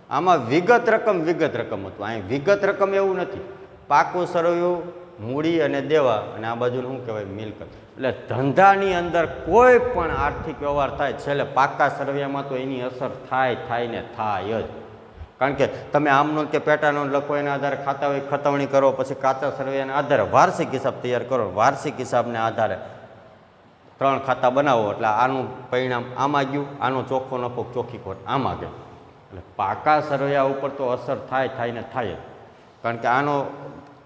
આમાં વિગત રકમ હતું, અહીં વિગત રકમ એવું નથી. પાકું સરવૈયું મૂડી અને દેવા, અને આ બાજુ શું કહેવાય? મિલકત. એટલે ધંધાની અંદર કોઈ પણ આર્થિક વ્યવહાર થાય છેલ્લે પાકા સરવૈયામાં તો એની અસર થાય ને થાય જ. કારણ કે તમે આમ નોંધ કે પેટા નોંધ લખો, એના આધારે ખાતા હોય ખતવણી કરો, પછી કાચા સરવૈયાના આધારે વાર્ષિક હિસાબ તૈયાર કરો, વાર્ષિક હિસાબને આધારે 3 ખાતા બનાવો, એટલે આનું પરિણામ આમાં ગયું, આનો ચોખ્ખો નફો ચોખ્ખી ખોટ આમાં ગયો. એટલે પાકા સરવૈયા ઉપર તો અસર થાય ને થાય જ. કારણ કે આનો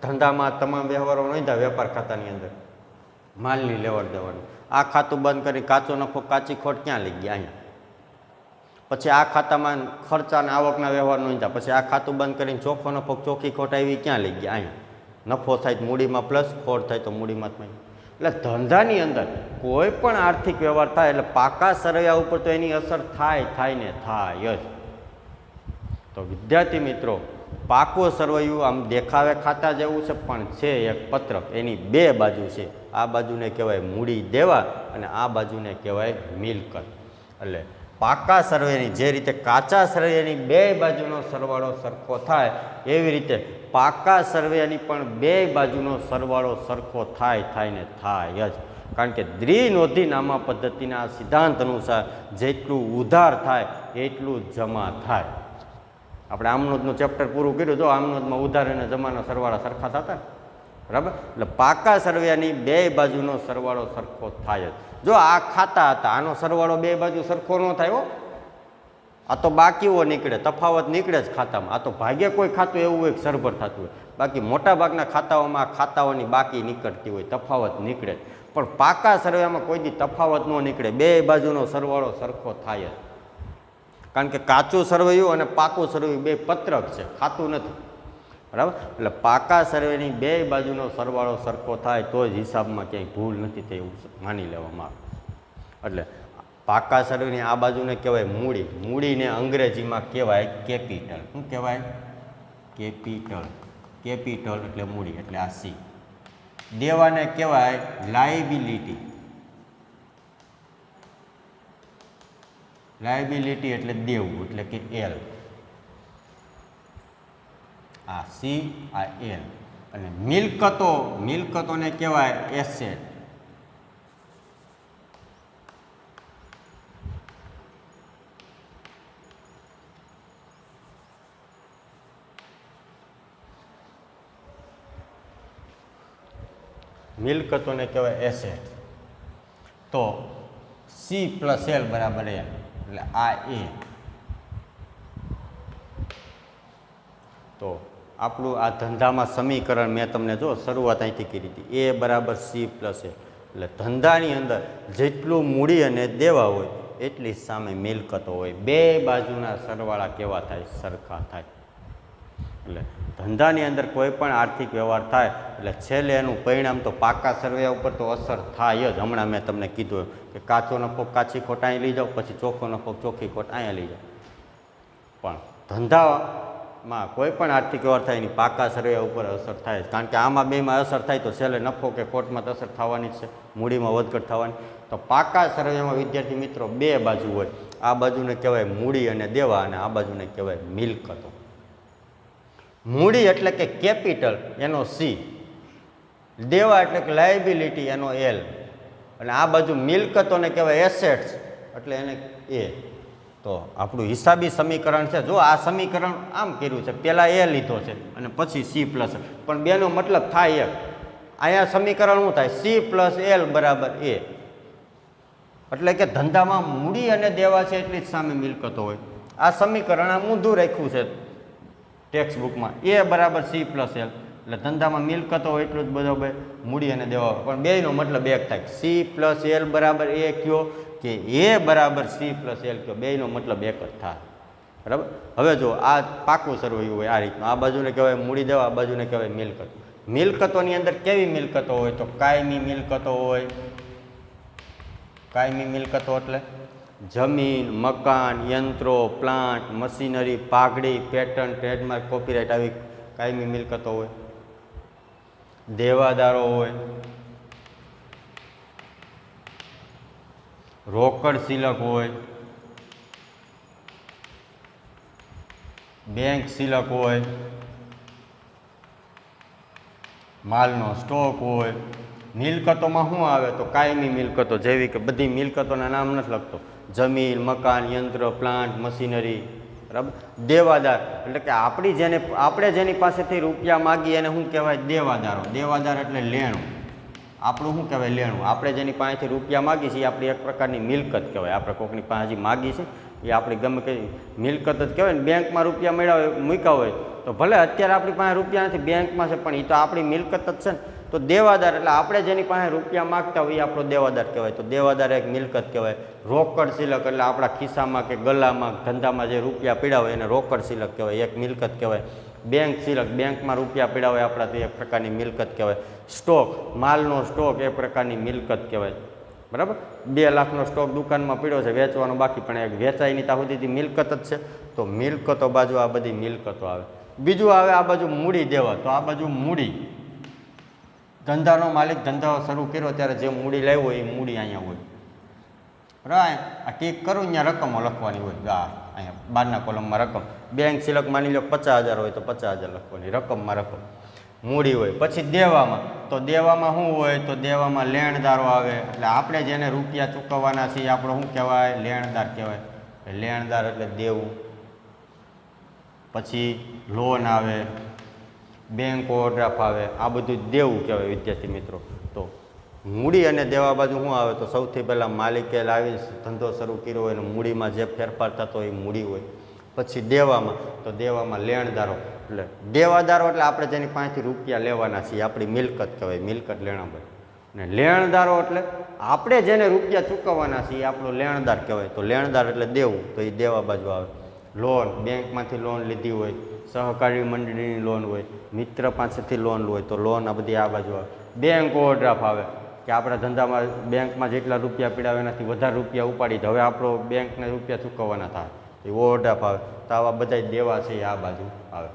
ધંધામાં તમામ વ્યવહારો નોંધ્યા વેપાર ખાતાની અંદર, માલની લેવડ દેવાની. આ ખાતું બંધ કરી કાચો નફો કાચી ખોટ ક્યાં લઈ ગયા? અહીંયા. પછી આ ખાતામાં ખર્ચા અને આવકના વ્યવહાર નોંધ્યા, પછી આ ખાતું બંધ કરીને ચોખ્ખો નફો ચોખ્ખી ખોટ આવી ક્યાં લઈ ગયા? અહીંયા. નફો થાય તો મૂડીમાં પ્લસ, ખોટ થાય તો મૂડીમાં જ માઇનસ. એટલે ધંધાની અંદર કોઈ પણ આર્થિક વ્યવહાર થાય એટલે પાકા સરવૈયા ઉપર તો એની અસર થાય ને થાય જ. તો વિદ્યાર્થી મિત્રો, પાકું સરવૈયું આમ દેખાવે ખાતા જેવું છે, પણ છે એક પત્રક. એની બે બાજુ છે. આ બાજુને કહેવાય મૂડી દેવા અને આ બાજુને કહેવાય મિલકત. એટલે પાકા સરવૈયાની જે રીતે કાચા સરવૈયાની બે બાજુનો સરવાળો સરખો થાય, એવી રીતે પાકા સરવૈયાની પણ બે બાજુનો સરવાળો સરખો થાય ને થાય જ. કારણ કે દ્વિનોંધી નામા પદ્ધતિના સિદ્ધાંત અનુસાર જેટલું ઉધાર થાય એટલું જમા થાય. આપણે આમનોંધનું ચેપ્ટર પૂરું કર્યું, જો આમનોંધમાં ઉધાર અને જમાના સરવાળા સરખા થતા, બરાબર. એટલે પાકા સરવૈયાની બે બાજુનો સરવાળો સરખો થાય જ. જો આ ખાતા હતા, આનો સરવાળો બે બાજુ સરખો ન થાય હો. આ તો બાકીઓ નીકળે, તફાવત નીકળે જ ખાતામાં. આ તો ભાગ્ય કોઈ ખાતું એવું હોય સરભર થતું હોય, બાકી મોટાભાગના ખાતાઓમાં ખાતાઓની બાકી નીકળતી હોય, તફાવત નીકળે. પણ પાકા સરવૈયામાં કોઈ દી તફાવત ન નીકળે, બે બાજુનો સરવાળો સરખો થાય જ. કારણ કે કાચું સરવૈયું અને પાકું સરવૈયું બે પત્રક છે, ખાતું નથી, બરાબર. એટલે પાકા સરવૈયાની બે બાજુનો સરવાળો સરખો થાય તો જ હિસાબમાં ક્યાંય ભૂલ નથી થઈ એવું માની લેવામાં આવે. એટલે પાકા સરવૈયાની આ બાજુને કહેવાય મૂડી. મૂડીને અંગ્રેજીમાં કહેવાય કેપિટલ. શું કહેવાય? કેપિટલ. કેપિટલ એટલે મૂડી, એટલે આ સી. દેવાને કહેવાય લાયબિલિટી. લાયબિલિટી એટલે દેવું, એટલે કે એલ. આ સી, આ એલ. અને મિલકતોને કહેવાય એસેટ. મિલકતોને કહેવાય એસેટ. તો સી પ્લસ એલ બરાબર એલ. એટલે આ એ તો આપણું આ ધંધામાં સમીકરણ મેં તમને જો શરૂઆત અહીંથી કરી હતી, એ બરાબર સી પ્લસ એ. એટલે ધંધાની અંદર જેટલું મૂડી અને દેવા હોય એટલી સામે મિલકતો હોય. બે બાજુના સરવાળા કેવા થાય? સરખા થાય. એટલે ધંધાની અંદર કોઈ પણ આર્થિક વ્યવહાર થાય એટલે છેલ્લે એનું પરિણામ તો પાકા સરવૈયા ઉપર તો અસર થાય જ. હમણાં મેં તમને કીધું કે કાચો નફો કાચી ખોટ અહીં લઈ જાઓ, પછી ચોખ્ખો નફો ચોખ્ખી ખોટ અહીંયા લઈ જાઓ. પણ ધંધામાં કોઈ પણ આર્થિક વ્યવહાર થાય એની પાકા સરવૈયા ઉપર અસર થાય, કારણ કે આમાં બેમાં અસર થાય તો છેલ્લે નફો કે ખોટમાં અસર થવાની જ છે, મૂડીમાં વધઘટ થવાની. તો પાકા સરવૈયામાં વિદ્યાર્થી મિત્રો બે બાજુ હોય. આ બાજુને કહેવાય મૂડી અને દેવા, અને આ બાજુને કહેવાય મિલકતો. મૂડી એટલે કે કેપિટલ, એનો સી. દેવા એટલે કે લાયબિલિટી, એનો એલ. અને આ બાજુ મિલકતોને કહેવાય એસેટ્સ, એટલે એને એ. તો આપણું હિસાબી સમીકરણ છે. જો આ સમીકરણ આમ કર્યું છે, પહેલાં એ લીધો છે અને પછી સી પ્લસ, પણ બેનો મતલબ થાય એક. અહીંયા સમીકરણ શું થાય? સી પ્લસ એલ બરાબર એ. એટલે કે ધંધામાં મૂડી અને દેવા છે એટલી જ સામે મિલકતો હોય. આ સમીકરણ આમ ઊંધું રાખ્યું છે ટેક્સ્ટ બુકમાં, એ બરાબર સી પ્લસ એલ. એટલે ધંધામાં મિલકતો હોય એટલું જ બરાબર મૂડી અને દેવા, પણ બેનો મતલબ એક થાય. સી પ્લસ એલ બરાબર એ કયો કે એ બરાબર સી પ્લસ એલ કયો, બેનો મતલબ એક જ થાય. બરાબર. હવે જો આ પાકું સરવૈયું હોય આ રીતનું, આ બાજુને કહેવાય મૂડી દેવા, આ બાજુને કહેવાય મિલકત. મિલકતોની અંદર કેવી મિલકતો હોય? તો કાયમી મિલકતો હોય. કાયમી મિલકતો એટલે જમીન, મકાન, યંત્રો, પ્લાન્ટ, મશીનરી, પાઘડી, પેટર્ન, ટ્રેડમાર્ક, કોપીરાઇટ આવી કાયમી મિલકતો હોય. દેવાદારો હોય, રોકડ સિલક હોય, બેંક સિલક હોય, માલનો સ્ટોક હોય. મિલકતોમાં શું આવે? તો કાયમી મિલકતો, જેવી કે બધી મિલકતોના નામ નથી લખતો, જમીન, મકાન, યંત્ર, પ્લાન્ટ, મશીનરી. બરાબર. દેવાદાર એટલે કે આપણે જેની પાસેથી રૂપિયા માગીએ એને શું કહેવાય? દેવાદારો. દેવાદાર એટલે લેણું. આપણું શું કહેવાય? લેણું. આપણે જેની પાસેથી રૂપિયા માગીએ છીએ આપણી એક પ્રકારની મિલકત કહેવાય. આપણે કોઈકની પાસે હજી માગી છે એ આપણી ગમે કઈ મિલકત જ કહેવાય ને. બેંકમાં રૂપિયા મળ્યા હોય, મૂક્યા હોય તો ભલે અત્યારે આપણી પાસે રૂપિયા નથી, બેંકમાં છે, પણ એ તો આપણી મિલકત જ છે ને. તો દેવાદાર એટલે આપણે જેની પાસે રૂપિયા માગતા હોય એ આપણો દેવાદાર કહેવાય. તો દેવાદાર એક મિલકત કહેવાય. રોકડ સિલક એટલે આપણા ખિસ્સામાં કે ગલામાં ધંધામાં જે રૂપિયા પીડા હોય એને રોકડ સિલક કહેવાય, એક મિલકત કહેવાય. બેંક સિલક, બેંકમાં રૂપિયા પીડા હોય આપણા, તો એક પ્રકારની મિલકત કહેવાય. સ્ટોક, માલનો સ્ટોક એ પ્રકારની મિલકત કહેવાય. બરાબર. 2 લાખનો સ્ટોક દુકાનમાં પીડ્યો છે, વેચવાનો બાકી, પણ એક વેચાયની ત્યાં સુધીથી મિલકત જ છે. તો મિલકતો બાજુ આ બધી મિલકતો આવે. બીજું આવે આ બાજુ મૂડી દેવા. તો આ બાજુ મૂડી, ધંધાનો માલિક ધંધો શરૂ કર્યો ત્યારે જે મૂડી લાવ્યો હોય એ મૂડી અહીંયા હોય. બરાબર. આ ટીક કરું ત્યાં રકમો લખવાની હોય. અહીંયા 12ના કોલમમાં રકમ. બેંક સિલક માની લો 50,000 હોય તો 50,000 લખવાની, રકમમાં રકમ મૂડી હોય. પછી દેવામાં, તો દેવામાં શું હોય? તો દેવામાં લેણદારો આવે. એટલે આપણે જેને રૂપિયા ચૂકવવાના છીએ આપણો શું કહેવાય? લેણદાર કહેવાય. લેણદાર એટલે દેવું. પછી લોન આવે, બેંક ઓવરડ્રાફ્ટ આવે, આ બધું દેવું કહેવાય વિદ્યાર્થી મિત્રો. તો મૂડી અને દેવા બાજુ શું આવે? તો સૌથી પહેલાં માલિકે લાવી ધંધો શરૂ કર્યો હોય અને મૂડીમાં જે ફેરફાર થતો હોય એ મૂડી હોય. પછી દેવામાં, તો દેવામાં લેણદારો. એટલે દેવાદારો એટલે આપણે જેની પાસેથી રૂપિયા લેવાના છીએ આપણી મિલકત કહેવાય, મિલકત લેણાભાઈ. અને લેણદારો એટલે આપણે જેને રૂપિયા ચૂકવવાના છીએ એ આપણો લેણદાર કહેવાય. તો લેણદાર એટલે દેવું, તો એ દેવા બાજુ આવે. લોન, બેંકમાંથી લોન લીધી હોય, સહકારી મંડળીની લોન હોય, મિત્ર પાસેથી લોન હોય તો લોન આ બધી આ બાજુ આવે. બેંક ઓવરડ્રાફ્ટ આવે કે આપણા ધંધામાં બેંકમાં જેટલા રૂપિયા પીડાવે એનાથી વધારે રૂપિયા ઉપાડી તો હવે આપણો બેંકને રૂપિયા ચૂકવવાના થાય, એ ઓવરડ્રાફ્ટ આવે. તો આવા બધા દેવા છે એ આ બાજુ આવે.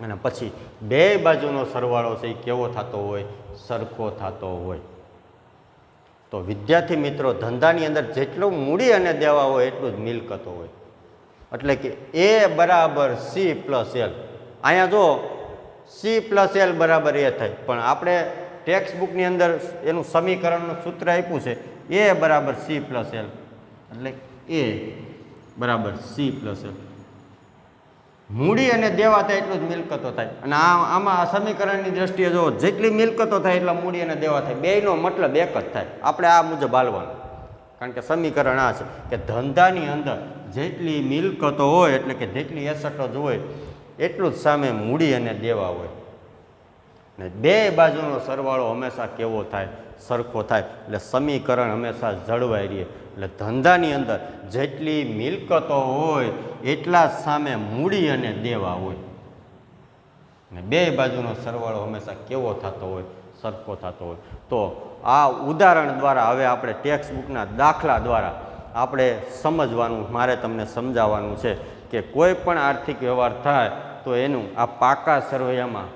અને પછી બે બાજુનો સરવાળો છે એ કેવો થતો હોય? સરખો થતો હોય. તો વિદ્યાર્થી મિત્રો, ધંધાની અંદર જેટલું મૂડી અને દેવા હોય એટલું જ મિલકતો હોય. એટલે કે એ બરાબર સી પ્લસ એલ. અહીંયા જો સી પ્લસ એલ બરાબર એ થાય, પણ આપણે ટેક્સ્ટ બુકની અંદર એનું સમીકરણનું સૂત્ર આપ્યું છે એ બરાબર સી પ્લસ એલ. એટલે એ બરાબર સી પ્લસ એલ. મૂડી અને દેવા થાય એટલું જ મિલકતો થાય. અને આમાં આ સમીકરણની દ્રષ્ટિએ જો જેટલી મિલકતો થાય એટલા મૂડી અને દેવા થાય. બેયનો મતલબ એક જ થાય. આપણે આ મુજબ હાલવાનું, કારણ કે સમીકરણ આ છે કે ધંધાની અંદર જેટલી મિલકતો હોય એટલે કે જેટલી એસેટો હોય એટલું જ સામે મૂડી અને દેવા હોય. ને બે બાજુનો સરવાળો હંમેશા કેવો થાય? સરખો થાય. એટલે સમીકરણ હંમેશા જળવાઈ રહે. એટલે ધંધાની અંદર જેટલી મિલકતો હોય એટલા જ સામે મૂડી અને દેવા હોય. ને બે બાજુનો સરવાળો હંમેશા કેવો થતો હોય? સરખો થતો હોય. તો આ ઉદાહરણ દ્વારા હવે આપણે ટેક્સ્ટ બુકના દાખલા દ્વારા આપણે સમજવાનું, મારે તમને સમજાવવાનું છે કે કોઈ પણ આર્થિક વ્યવહાર થાય તો એનું આ પાકા સરવૈયામાં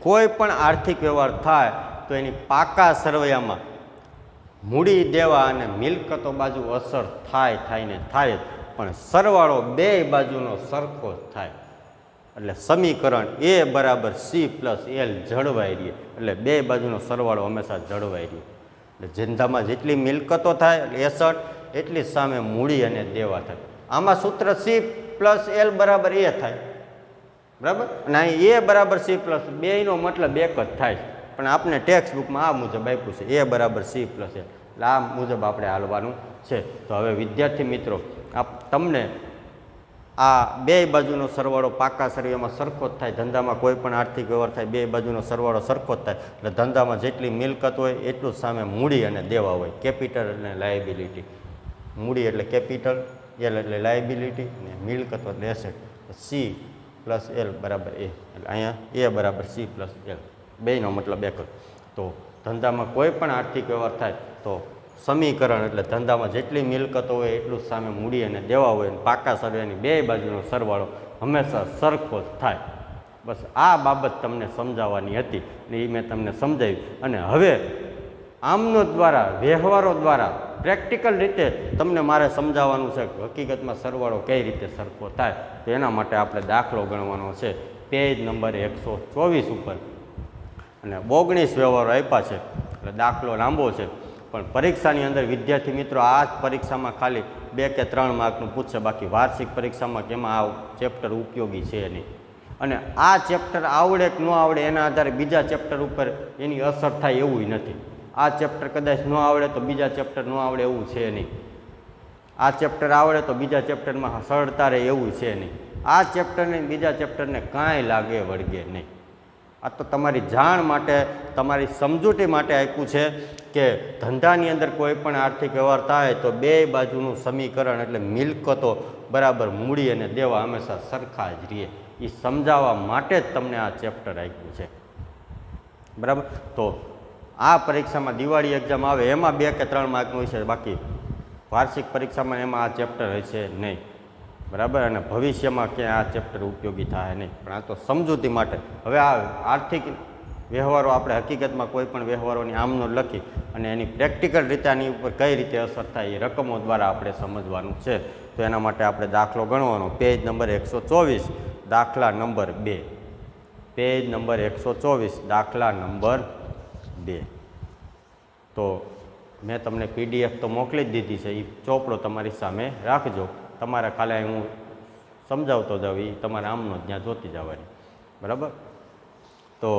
કોઈ પણ આર્થિક વ્યવહાર થાય તો એની પાકા સરવૈયામાં મૂડી દેવા અને મિલકતો બાજુ અસર થાય ને થાય જ, પણ સરવાળો બે બાજુનો સરખો જ થાય. એટલે સમીકરણ A બરાબર C પ્લસ L જળવાઈ રહે. એટલે બે બાજુનો સરવાળો હંમેશા જળવાઈ રહે. એટલે ધંધામાં જેટલી મિલકતો થાય એટલે 61 એટલી જ સામે મૂડી અને દેવા થાય. આમાં સૂત્ર C પ્લસ L બરાબર A થાય, બરાબર. અને અહીં A બરાબર C પ્લસ, બેયનો મતલબ એક જ થાય, પણ આપણે ટેક્સ્ટ બુકમાં આ મુજબ આપ્યું છે A બરાબર C પ્લસ L. એટલે આ મુજબ આપણે હાલવાનું છે. તો હવે વિદ્યાર્થી મિત્રો, તમને આ બે બાજુનો સરવાળો પાકા સરવૈયામાં સરખો જ થાય. ધંધામાં કોઈ પણ આર્થિક વ્યવહાર થાય બે બાજુનો સરવાળો સરખો જ થાય. એટલે ધંધામાં જેટલી મિલકત હોય એટલું જ સામે મૂડી અને દેવા હોય. કેપિટલ અને લાયબિલિટી. મૂડી એટલે કેપિટલ, એલ એટલે લાયબિલિટી, અને મિલકત એટલે એસેટ. C પ્લસ L બરાબર A. એટલે અહીંયા A બરાબર C પ્લસ L, બેયનો મતલબ એક જ. તો ધંધામાં કોઈ પણ આર્થિક વ્યવહાર થાય તો સમીકરણ એટલે ધંધામાં જેટલી મિલકતો હોય એટલું જ સામે મૂડી અને દેવા હોય. અને પાકા સરવૈયાની બે બાજુનો સરવાળો હંમેશા સરખો જ થાય. બસ આ બાબત તમને સમજાવવાની હતી ને એ મેં તમને સમજાવ્યું. અને હવે આમનો દ્વારા, વ્યવહારો દ્વારા, પ્રેક્ટિકલ રીતે તમને મારે સમજાવવાનું છે કે હકીકતમાં સરવાળો કઈ રીતે સરખો થાય. તો એના માટે આપણે દાખલો ગણવાનો છે પેજ નંબર 124 ઉપર. અને 19 વ્યવહારો આપ્યા છે એટલે દાખલો લાંબો છે, પણ પરીક્ષાની અંદર વિદ્યાર્થી મિત્રો આ જ પરીક્ષામાં ખાલી 2 કે 3 માર્કનું પૂછશે. બાકી વાર્ષિક પરીક્ષામાં કેમાં આ ચેપ્ટર ઉપયોગી છે નહીં. અને આ ચેપ્ટર આવડે કે ન આવડે એના આધારે બીજા ચેપ્ટર ઉપર એની અસર થાય એવું નથી. આ ચેપ્ટર કદાચ ન આવડે તો બીજા ચેપ્ટર ન આવડે એવું છે નહીં. આ ચેપ્ટર આવડે તો બીજા ચેપ્ટરમાં સરળતા રહે એવું છે નહીં. આ ચેપ્ટરને બીજા ચેપ્ટરને કાંઈ લાગે વળગે નહીં. આ તો તમારી જાણ માટે, તમારી સમજૂતી માટે આપ્યું છે કે ધંધાની અંદર કોઈ પણ આર્થિક વ્યવહાર થાય તો બે બાજુનું સમીકરણ એટલે મિલકતો બરાબર મૂડી અને દેવા હંમેશા સરખા જ રહે. એ સમજાવવા માટે જ તમને આ ચેપ્ટર આપ્યું છે, બરાબર. તો આ પરીક્ષામાં દિવાળી એક્ઝામ આવે એમાં 2 કે 3 માર્કનું હશે, બાકી વાર્ષિક પરીક્ષામાં એમાં આ ચેપ્ટર હશે નહીં, બરાબર. અને ભવિષ્યમાં ક્યાંય આ ચેપ્ટર ઉપયોગી થાય નહીં, પણ આ તો સમજૂતી માટે. હવે આ આર્થિક વ્યવહારો આપણે હકીકતમાં કોઈ પણ વ્યવહારોની આમનો લખી અને એની પ્રેક્ટિકલ રીતે આની ઉપર કઈ રીતે અસર થાય એ રકમો દ્વારા આપણે સમજવાનું છે. તો એના માટે આપણે દાખલો ગણવાનો. પેજ નંબર 124 દાખલા નંબર 2. પેજ નંબર 124 દાખલા નંબર 2. તો મેં તમને PDF તો મોકલી જ દીધી છે, એ ચોપડો તમારી સામે રાખજો. તમારે ખાલી હું સમજાવતો જાઉં, એ તમારે આમનો ત્યાં જોતી જવાની, બરાબર. તો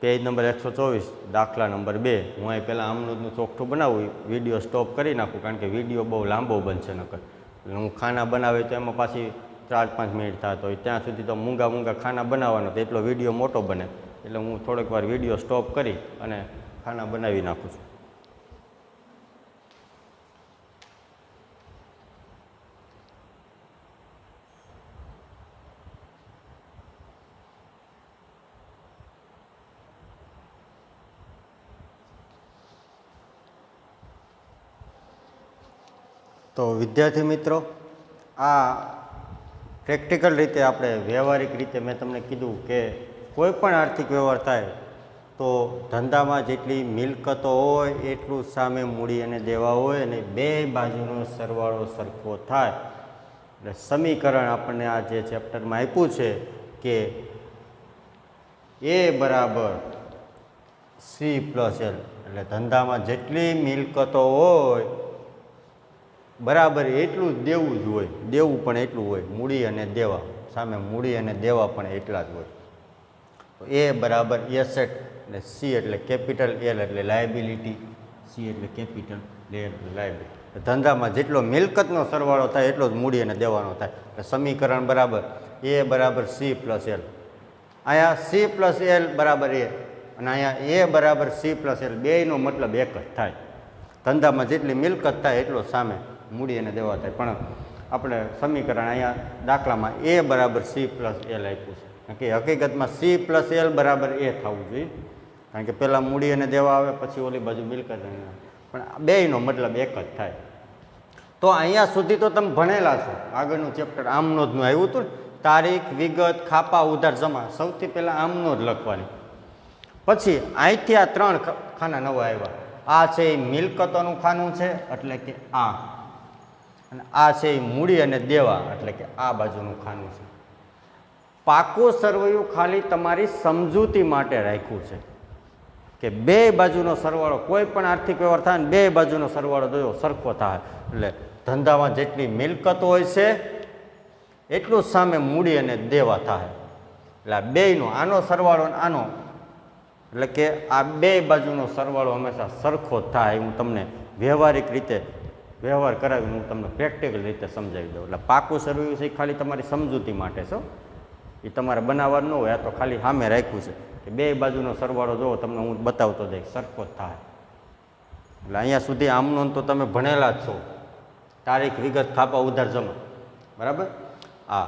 પેજ નંબર 124 દાખલા નંબર 2. હું અહીં પહેલાં આમનું ચોખ્ઠું બનાવું, વિડીયો સ્ટોપ કરી નાખું, કારણ કે વિડીયો બહુ લાંબો બનશે નકર. એટલે હું ખાના બનાવી તો એમાં પાછી 4-5 મિનિટ થાય, તો ત્યાં સુધી તો મૂંગા ખાના બનાવવાનો તો એટલો વિડીયો મોટો બને. એટલે હું થોડીક વાર વિડીયો સ્ટોપ કરી અને ખાના બનાવી નાખું છું. તો વિદ્યાર્થી મિત્રો, આ પ્રેક્ટિકલ રીતે આપણે વ્યવહારિક રીતે મેં તમને કીધું કે કોઈ પણ આર્થિક વ્યવહાર થાય તો ધંધામાં જેટલી મિલકતો હોય એટલું સામે મૂડી અને દેવા હોય, અને બે બાજુનો સરવાળો સરખો થાય. એટલે સમીકરણ આપણને આ જે ચેપ્ટરમાં આપ્યું છે કે A બરાબર C પ્લસ L, એટલે ધંધામાં જેટલી મિલકતો હોય બરાબર એટલું જ દેવું જ હોય, દેવું પણ એટલું હોય, મૂડી અને દેવા સામે મૂડી અને દેવા પણ એટલા જ હોય. તો A બરાબર એસેટ, એટલે C એટલે કેપિટલ, L એટલે લાયબિલિટી, C એટલે કેપિટલ, L એટલે લાયબિલિટી. ધંધામાં જેટલો મિલકતનો સરવાળો થાય એટલો જ મૂડી અને દેવાનો થાય. એટલે સમીકરણ બરાબર એ બરાબર સી પ્લસ એલ. અહીંયા સી પ્લસ એલ બરાબર એ અને અહીંયા એ બરાબર સી પ્લસ એલ, બેયનો મતલબ એક જ થાય. ધંધામાં જેટલી મિલકત થાય એટલો સામે મૂડી અને દેવા થાય. પણ આપણે સમીકરણ અહીંયા દાખલામાં એ બરાબર સી પ્લસ એલ આપ્યું છે કે હકીકતમાં સી પ્લસ એલ બરાબર એ થવું જોઈએ, કારણ કે પહેલાં મૂડી અને દેવા આવે પછી ઓલી બાજુ મિલકત, પણ બેયનો મતલબ એક જ થાય. તો અહીંયા સુધી તો તમે ભણેલા છો. આગળનું ચેપ્ટર આમનોંધનું આવ્યું હતું ને, તારીખ, વિગત, ખાપા, ઉધાર, જમા. સૌથી પહેલાં આમનોંધ લખવાની, પછી અહીંથી આ 3 ખાના નવા આવ્યા. આ છે એ મિલકતોનું ખાનું છે એટલે કે આ, અને આ છે એ મૂડી અને દેવા એટલે કે આ બાજુનું ખાનું છે. પાકું સરવૈયું ખાલી તમારી સમજૂતી માટે રાખ્યું છે કે બે બાજુનો સરવાળો, કોઈ પણ આર્થિક વ્યવહાર થાય ને બે બાજુનો સરવાળો જોયો સરખો થાય. એટલે ધંધામાં જેટલી મિલકત હોય છે એટલું જ સામે મૂડી અને દેવા થાય. એટલે આ બેયનો આનો સરવાળો અને આનો, એટલે કે આ બે બાજુનો સરવાળો હંમેશા સરખો જ થાય. હું તમને વ્યવહારિક રીતે વ્યવહાર કરાવીને હું તમને પ્રેક્ટિકલ રીતે સમજાવી દઉં. એટલે પાકું સરવૈયું છે એ ખાલી તમારી સમજૂતી માટે છે, એ તમારે બનાવવાનું ન હોય. આ તો ખાલી સામે રાખ્યું છે કે બે બાજુનો સરવાળો જોવો, તમને હું બતાવતો જઈશ, સરખો જ થાય. એટલે અહીંયા સુધી આમનોંધ તો તમે ભણેલા જ છો. તારીખ, વિગત, ખાપા, ઉધાર, જમા, બરાબર. આ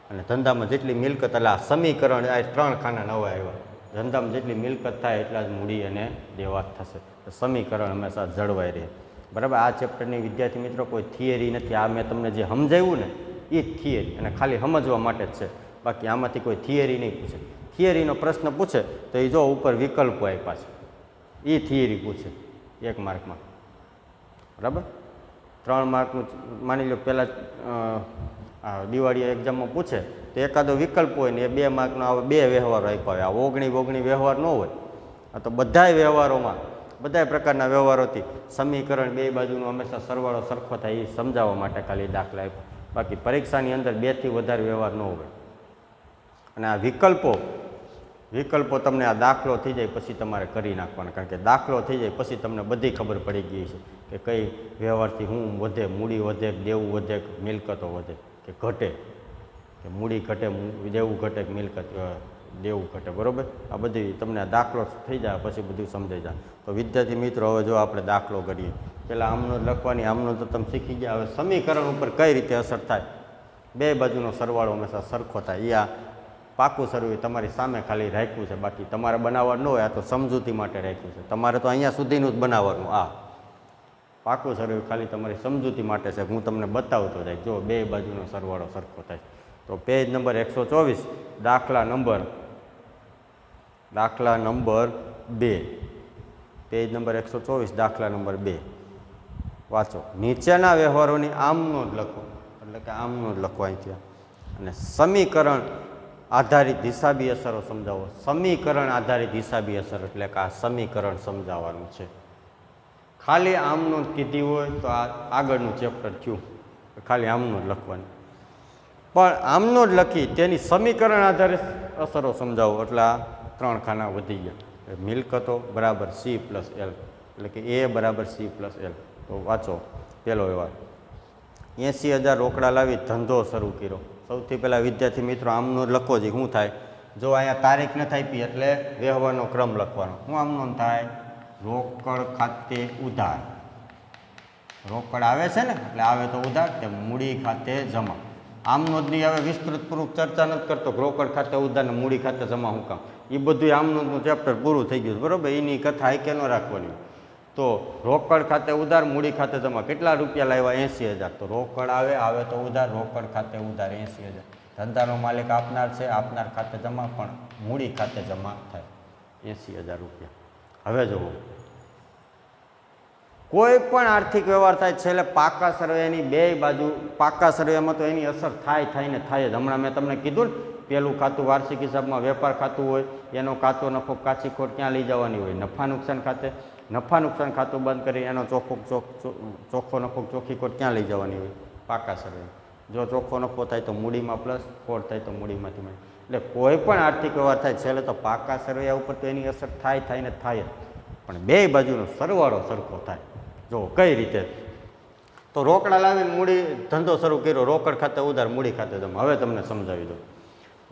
અને ધંધામાં જેટલી મિલકત, એટલે આ સમીકરણ આ 3 ખાના નવા આવ્યા. ધંધામાં જેટલી મિલકત થાય એટલા જ મૂડી અને દેવા થશે. સમીકરણ હંમેશા જળવાઈ રહે, બરાબર. આ ચેપ્ટરની વિદ્યાર્થી મિત્રો કોઈ થિયરી નથી. આ મેં તમને જે સમજાવ્યું ને એ જ થિયરી, અને ખાલી સમજવા માટે જ છે. બાકી આમાંથી કોઈ થિયરી નહીં પૂછે. થિયરીનો પ્રશ્ન પૂછે તો એ જો ઉપર વિકલ્પો આપ્યા છે, એ થિયરી પૂછે 1 માર્કમાં, બરાબર. 3 માર્કનું માની લો પહેલાં દિવાળી એક્ઝામમાં પૂછે તો એકાદો વિકલ્પ હોય ને એ 2 માર્કનો આવે, 2 વ્યવહારો આપ્યા હોય. આ 19 વ્યવહાર ન હોય. આ તો બધાય વ્યવહારોમાં, બધા પ્રકારના વ્યવહારોથી સમીકરણ બે બાજુનો હંમેશા સરવાળો સરખો થાય એ સમજાવવા માટે ખાલી દાખલા આપ્યો. બાકી પરીક્ષાની અંદર 2 થી વધારે વ્યવહાર ન હોય. અને આ વિકલ્પો તમને આ દાખલો થઈ જાય પછી તમારે કરી નાખવાનો, કારણ કે દાખલો થઈ જાય પછી તમને બધી ખબર પડી ગઈ છે કે કઈ વ્યવહારથી શું વધે, મૂડી વધે, દેવું વધે, મિલકતો વધે કે ઘટે, કે મૂડી ઘટે, દેવું ઘટે, મિલકત દેવું ઘટે, બરાબર. આ બધી તમને આ દાખલો થઈ જાય પછી બધું સમજાઈ જાય. તો વિદ્યાર્થી મિત્રો હવે જો આપણે દાખલો કરીએ, પહેલાં આમનોંધ લખવાની. આમનોંધ તો તમે શીખી ગયા. હવે સમીકરણ ઉપર કઈ રીતે અસર થાય, બે બાજુનો સરવાળો હંમેશા સરખો થાય. એ આ પાકું સરવૈયું તમારી સામે ખાલી રાખ્યું છે, બાકી તમારે બનાવવાનું ન હોય. આ તો સમજૂતી માટે રાખ્યું છે. તમારે તો અહીંયા સુધીનું જ બનાવવાનું. આ પાકું સરવૈયું ખાલી તમારી સમજૂતી માટે છે. હું તમને બતાવતો જાય. જો બે બાજુનો સરવાળો સરખો થાય. તો પેજ નંબર 124, દાખલા નંબર 2, પેજ નંબર 124, દાખલા નંબર 2 વાંચો. નીચેના વ્યવહારોની આમનોંધ લખો, એટલે કે આમનોંધ લખો અહીંથી, અને સમીકરણ આધારિત હિસાબી અસરો સમજાવો. સમીકરણ આધારિત હિસાબી અસર એટલે કે આ સમીકરણ સમજાવવાનું છે. ખાલી આમનોંધ કીધી હોય તો આ આગળનું ચેપ્ટર થયું, ખાલી આમનોંધ લખવાની. પણ આમનોંધ લખી તેની સમીકરણ આધારિત અસરો સમજાવો એટલે આ 3 ખાના વધી ગયા. મિલકતો બરાબર સી પ્લસ એલ, એટલે કે એ બરાબર સી પ્લસ એલ. તો વાંચો. પહેલો વ્યવહાર, 80,000 રોકડા લાવી ધંધો શરૂ કર્યો. સૌથી પહેલાં વિદ્યાર્થી મિત્રો આમનોંધ લખો છે. શું થાય, જો અહીંયા તારીખ નથી આપી એટલે વ્યવહારનો ક્રમ લખવાનો. શું આમનોંધ થાય, રોકડ ખાતે ઉધાર. રોકડ આવે છે ને એટલે આવે તો ઉધાર, તે મૂડી ખાતે જમા. આમનોંધની હવે વિસ્તૃતપૂર્વક ચર્ચા નથી કરતો. રોકડ ખાતે ઉધાર ને મૂડી ખાતે જમા શું કામ, એ બધું આમનોંધનું ચેપ્ટર પૂરું થઈ ગયું, બરાબર. એની કથા આઈ કે ન રાખવાની. તો રોકડ ખાતે ઉધાર, મૂડી ખાતે જમા. કેટલા રૂપિયા લાવ્યા, 80,000. તો રોકડ આવે તો ઉધાર, રોકડ ખાતે ઉધાર 80,000. ધંધાનો માલિક આપનાર છે, આપનાર ખાતે જમા, પણ મૂડી ખાતે જમા થાય 80,000 રૂપિયા. હવે જુઓ, કોઈ પણ આર્થિક વ્યવહાર થાય છેલ્લે પાકા સરવૈયાની બે બાજુ, પાકા સરવૈયામાં તો એની અસર થાય ને થાય જ. હમણાં મેં તમને કીધું ને, પહેલું ખાતું વાર્ષિક હિસાબમાં વેપાર ખાતું હોય, એનો કાચો નફો કાચી ખોટ ક્યાં લઈ જવાની હોય, નફા નુકસાન ખાતે. નફા નુકસાન ખાતું બંધ કરી એનો ચોખ્ખો નફો ચોખ્ખી ખોટ ક્યાં લઈ જવાની હોય, પાકા સરવૈયા. જો ચોખ્ખો નફો થાય તો મૂડીમાં પ્લસ, ખોટ થાય તો મૂડીમાંથી માઇનસ. એટલે કોઈ પણ આર્થિક વ્યવહાર થાય છેલ્લે તો પાકા સરવૈયા ઉપર તો એની અસર થાય ને થાય જ, પણ બે બાજુનો સરવાળો સરખો થાય. જો કઈ રીતે, તો રોકડા લાવીને મૂડી ધંધો શરૂ કર્યો, રોકડ ખાતે ઉધાર, મૂડી ખાતે જમા. હવે તમને સમજાવી દઉં.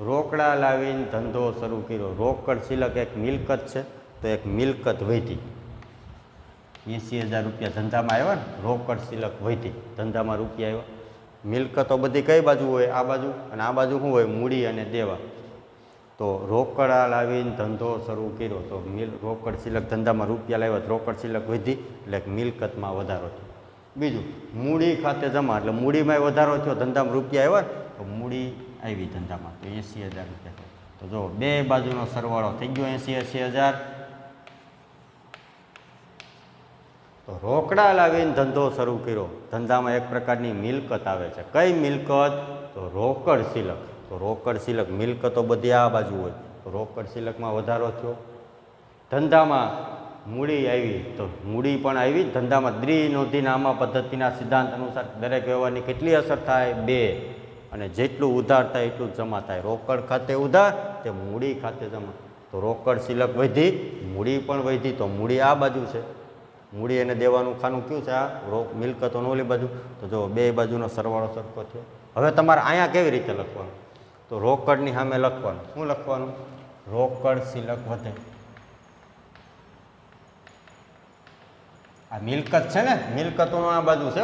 રોકડા લાવીને ધંધો શરૂ કર્યો, રોકડ સિલક એક મિલકત છે, તો એક મિલકત વધી 80,000 રૂપિયા ધંધામાં આવ્યા ને, રોકડ સિલક વધી ધંધામાં રૂપિયા આવ્યા. મિલકતો બધી કઈ બાજુ હોય? આ બાજુ. અને આ બાજુ શું હોય? મૂડી અને દેવા. તો રોકડા લાવીને ધંધો શરૂ કર્યો તો રોકડ સિલક ધંધામાં રૂપિયા લાવ્યા, રોકડ સિલક વધી એટલે મિલકતમાં વધારો થયો. બીજું, મૂડી ખાતે જમા એટલે મૂડીમાં વધારો થયો, ધંધામાં રૂપિયા આવ્યા તો મૂડી આવી ધંધામાં, તો 80,000 રૂપિયા થયો. તો જો બે બાજુનો સરવાળો થઈ ગયો 80,000. તો રોકડા લાવીને ધંધો શરૂ કર્યો, ધંધામાં એક પ્રકારની મિલકત આવે છે. કઈ મિલકત? તો રોકડ સિલક. તો રોકડ સિલક મિલકતો બધી આ બાજુ હોય, તો રોકડ સિલકમાં વધારો થયો. ધંધામાં મૂડી આવી તો મૂડી પણ આવી. ધંધામાં દ્વિનોંધી નામા પદ્ધતિના સિદ્ધાંત અનુસાર દરેક વ્યવહારની કેટલી અસર થાય? 2. અને જેટલું ઉધાર થાય એટલું જ જમા થાય. રોકડ ખાતે ઉધાર તે મૂડી ખાતે જમા. તો રોકડ સિલક વધી, મૂડી પણ વધી, તો મૂડી આ બાજુ છે. મૂડી અને દેવાનું ખાનું કયું છે? આ મિલકતોનું ઓલી બાજુ. તો જો બે બાજુનો સરવાળો સરખો થયો. હવે તમારે અહીંયા કેવી રીતે લખવાનું? તો રોકડની સામે લખવાનું. શું લખવાનું? રોકડ સિલક વધે. આ મિલકત છે ને, મિલકતોનો આ બાજુ છે.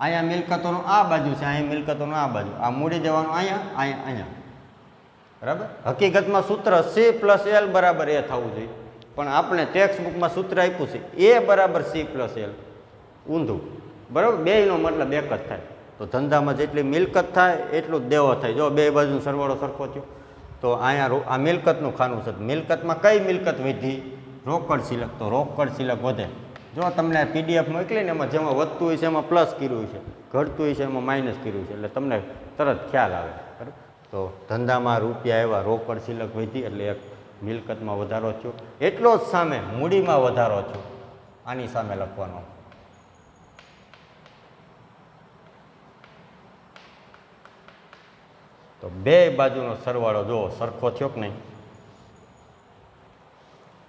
અહીંયા મિલકતોનો આ બાજુ છે, અહીંયા મિલકતોનો આ બાજુ. આ મૂડી દેવાનું અહીંયા, અહીંયા, અહીંયા. બરાબર. હકીકતમાં સૂત્ર C+L બરાબર A થવું જોઈએ, પણ આપણે ટેક્સ્ટ બુકમાં સૂત્ર આપ્યું છે A બરાબર C+L. ઊંધું. બરાબર. બેયનો મતલબ એક જ થાય. તો ધંધામાં જેટલી મિલકત થાય એટલું જ દેવો થાય. જો બે બાજુનો સરવાળો સરખો થયો તો અહીંયા આ મિલકતનું ખાનું છે. મિલકતમાં કઈ મિલકત વધી? રોકડ સિલક. તો રોકડ સિલક વધે. જો તમને PDF મોકલીને એમાં જેમાં વધતું હોય છે એમાં પ્લસ કર્યું છે, ઘટતું હોય છે એમાં માઇનસ કર્યું છે, એટલે તમને તરત ખ્યાલ આવે. બરાબર. તો ધંધામાં રૂપિયા આવ્યા, રોકડ સિલક વધી એટલે એક મિલકતમાં વધારો થયો. એટલો જ સામે મૂડીમાં વધારો થયો. આની સામે લખવાનો. તો બે બાજુનો સરવાળો જો સરખો થયો કે નહીં?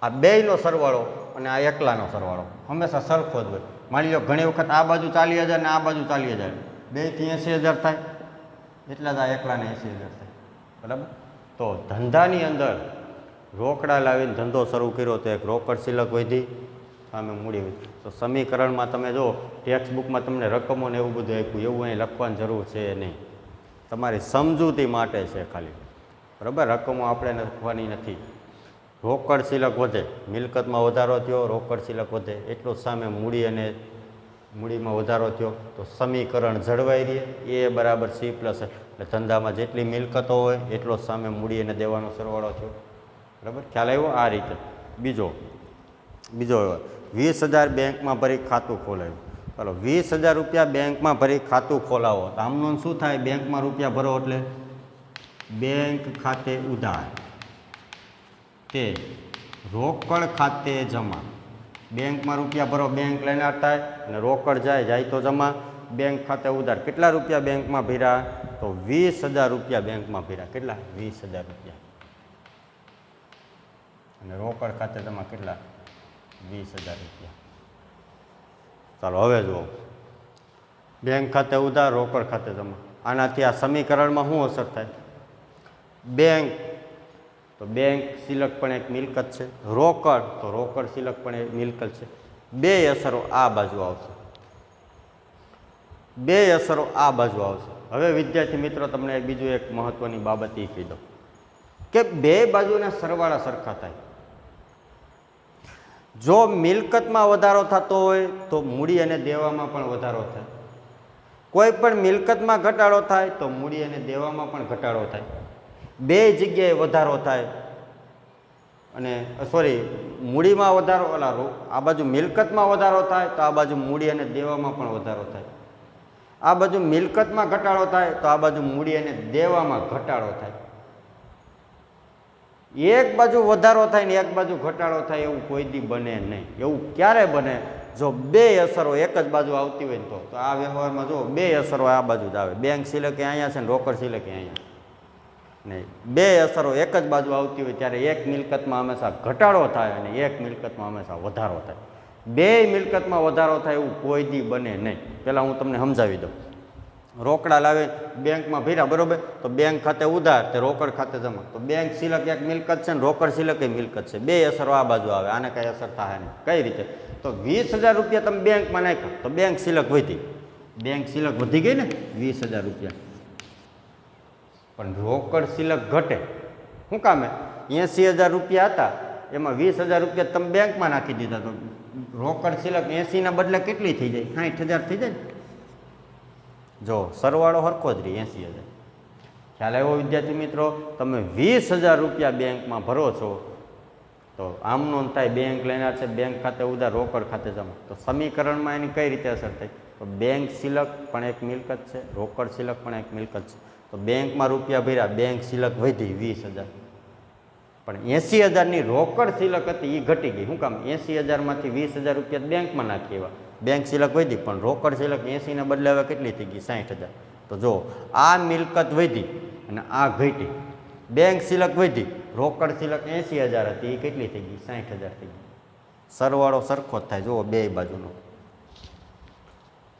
આ બેયનો સરવાળો અને આ એકલાનો સરવાળો હંમેશા સરખો જ હોય. માની લો ઘણી વખત આ બાજુ 40,000 ને આ બાજુ 40,000, બેયથી 80,000 થાય, એટલા જ આ એકલાને 80,000 થાય. બરાબર. તો ધંધાની અંદર રોકડા લાવીને ધંધો શરૂ કર્યો તો એક રોકડ સિલક વધી, સામે મૂડી વધી. તો સમીકરણમાં તમે જો ટેક્સ્ટ બુકમાં તમને રકમો ને એવું બધું આપ્યું, એવું અહીં લખવાની જરૂર છે નહીં. તમારી સમજૂતી માટે છે ખાલી. બરાબર. રકમો આપણે લખવાની નથી. રોકડ સિલક વધે, મિલકતમાં વધારો થયો, રોકડ સિલક વધે, એટલો સામે મૂડી અને મૂડીમાં વધારો થયો. તો સમીકરણ જળવાઈ રહે. A બરાબર C+. એટલે ધંધામાં જેટલી મિલકતો હોય એટલો જ સામે મૂડી અને દેવાનો સરવાળો થયો. બરાબર. ખ્યાલ આવ્યો? આ રીતે. બીજો 20,000 બેંકમાં ભરી ખાતું ખોલાવ્યું. ચાલો 20,000 રૂપિયા બેંકમાં ભરી ખાતું ખોલાવો તો આમનું શું થાય? બેંકમાં રૂપિયા ભરો એટલે બેંક ખાતે ઉધાર તે રોકડ ખાતે જમા. બેંકમાં રૂપિયા ભરો, બેંક લેનાર થાય, અને રોકડ જાય તો જમા. બેંક ખાતે ઉધાર. કેટલા રૂપિયા બેંકમાં ભર્યા? તો 20,000 રૂપિયા બેંકમાં ભર્યા. કેટલા? 20,000 રૂપિયા. અને રોકડ ખાતે જમા કેટલા? 20,000 રૂપિયા. ચાલો હવે જુઓ. બેંક ખાતે ઉધાર, રોકડ ખાતે જમા. આનાથી આ સમીકરણમાં શું અસર થાય? બેંક તો બેંક સિલક પણ એક મિલકત છે. રોકડ તો રોકડ સિલક પણ એક મિલકત છે. બે અસરો આ બાજુ આવશે, બે અસરો આ બાજુ આવશે. હવે વિદ્યાર્થી મિત્રો તમને બીજું એક મહત્વની બાબત એ કહી દો કે બે બાજુના સરવાળા સરખા થાય. જો મિલકતમાં વધારો થતો હોય તો મૂડી અને દેવામાં પણ વધારો થાય. કોઈ પણ મિલકતમાં ઘટાડો થાય તો મૂડી અને દેવામાં પણ ઘટાડો થાય. બે જગ્યાએ વધારો થાય. અને મૂડીમાં વધારો, આ બાજુ મિલકતમાં વધારો થાય તો આ બાજુ મૂડી અને દેવામાં પણ વધારો થાય. આ બાજુ મિલકતમાં ઘટાડો થાય તો આ બાજુ મૂડી અને દેવામાં ઘટાડો થાય. એક બાજુ વધારો થાય ને એક બાજુ ઘટાડો થાય એવું કોઈ દી બને નહીં. એવું ક્યારે બને? જો બે અસરો એક જ બાજુ આવતી હોય ને તો આ વ્યવહારમાં જો બે અસરો આ બાજુ જ આવે. બેંક સિલકે અહીંયા છે ને રોકડ સિલકે અહીંયા નહીં. બે અસરો એક જ બાજુ આવતી હોય ત્યારે એક મિલકતમાં હંમેશા ઘટાડો થાય અને એક મિલકતમાં હંમેશા વધારો થાય. બે મિલકતમાં વધારો થાય એવું કોઈ દી બને નહીં. પહેલાં હું તમને સમજાવી દઉં. રોકડા લાવે બેંકમાં ભર્યા, બરોબર, તો બેંક ખાતે ઉધાર તે રોકડ ખાતે જમા, તો બેંક સિલક એક મિલકત છે ને રોકડ સિલક એ મિલકત છે. બે અસરો આ બાજુ આવે, આને કઈ અસર થાય નહીં. કઈ રીતે? તો 20,000 રૂપિયા તમે બેંકમાં નાખ્યા તો બેંક સિલક વધી, બેંક સિલક વધી ગઈ ને 20,000 રૂપિયા, પણ રોકડ સિલક ઘટે. શું કામે? 80,000 રૂપિયા હતા, એમાં 20,000 રૂપિયા તમે બેંકમાં નાખી દીધા, તો રોકડ સિલક 80 ના બદલે કેટલી થઈ જાય? 60,000 થઈ જાય ને. જો સરવાળો સરખો જ રહી 80,000. ખ્યાલ આવ્યો વિદ્યાર્થી મિત્રો? તમે 20,000 રૂપિયા બેંકમાં ભરો છો તો આમનો થાય બેંક લેનાર છે, બેંક ખાતે ઉધાર, રોકડ ખાતે જમા, તો સમીકરણમાં એની કઈ રીતે અસર થાય? તો બેંક સિલક પણ એક મિલકત છે, રોકડ સિલક પણ એક મિલકત છે. તો બેંકમાં રૂપિયા ભર્યા, બેંક સિલક વધી 20,000, પણ 80,000ની રોકડ સિલક હતી એ ઘટી ગઈ. શું કામ? 80,000માંથી 20,000 રૂપિયા બેંકમાં નાખી એવા, બેંક સિલક વધી, પણ રોકડ સિલક 80 ને બદલે હવે કેટલી થઈ ગઈ? 60,000. તો જો આ મિલકત વધી અને આ ઘટી, બેંક સિલક વધી, રોકડ સિલક 80,000 હતી, એ કેટલી થઈ ગઈ? 60,000 થઈ ગઈ. સરવાળો સરખો જ થાય, જુઓ બે બાજુનો.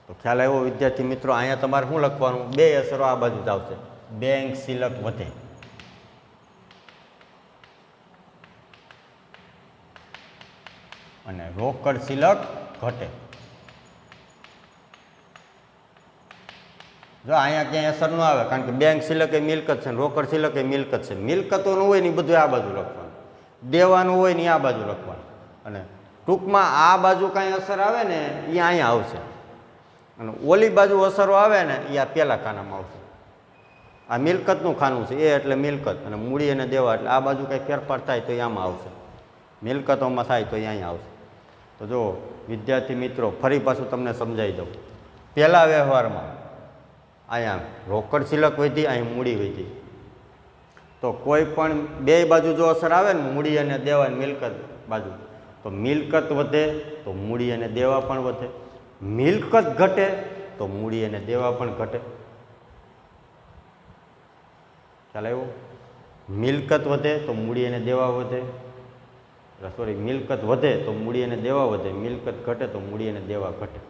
તો ખ્યાલ આવ્યો વિદ્યાર્થી મિત્રો? અહીંયા તમારે શું લખવાનું? બે અસરો આ બાજુ જ આવશે. બેંક સિલક વધે અને રોકડ સિલક ઘટે. જો અહીંયા ક્યાંય અસર ન આવે, કારણ કે બેંક સિલક એ મિલકત છે, રોકડ સિલક એ મિલકત છે. મિલકતોનું હોય ને એ બધું આ બાજુ લખવાનું, દેવાનું હોય ને આ બાજુ લખવાનું, અને ટૂંકમાં આ બાજુ કાંઈ અસર આવે ને એ અહીંયા આવશે, અને ઓલી બાજુ અસરો આવે ને એ આ પહેલા ખાનામાં આવશે. આ મિલકતનું ખાનું છે, એ એટલે મિલકત, અને મૂડી અને દેવા એટલે આ બાજુ કંઈ ફેરફાર થાય તો એ આમાં આવશે, મિલકતોમાં થાય તો એ અહીંયા આવશે. તો જો વિદ્યાર્થી મિત્રો ફરી પાછું તમને સમજાવી દઉં. પહેલા વ્યવહારમાં અહીંયા રોકડ સિલક વધી, અહીં મૂડી વધી, તો કોઈ પણ બે બાજુ જો અસર આવે ને મૂડી અને દેવા મિલકત બાજુ, તો મિલકત વધે તો મૂડી અને દેવા પણ વધે, મિલકત ઘટે તો મૂડી અને દેવા પણ ઘટે. ખ્યાલ આવ્યો? મિલકત વધે તો મૂડી અને દેવા વધે, સોરી, મિલકત વધે તો મૂડી અને દેવા વધે, મિલકત ઘટે તો મૂડી અને દેવા ઘટે.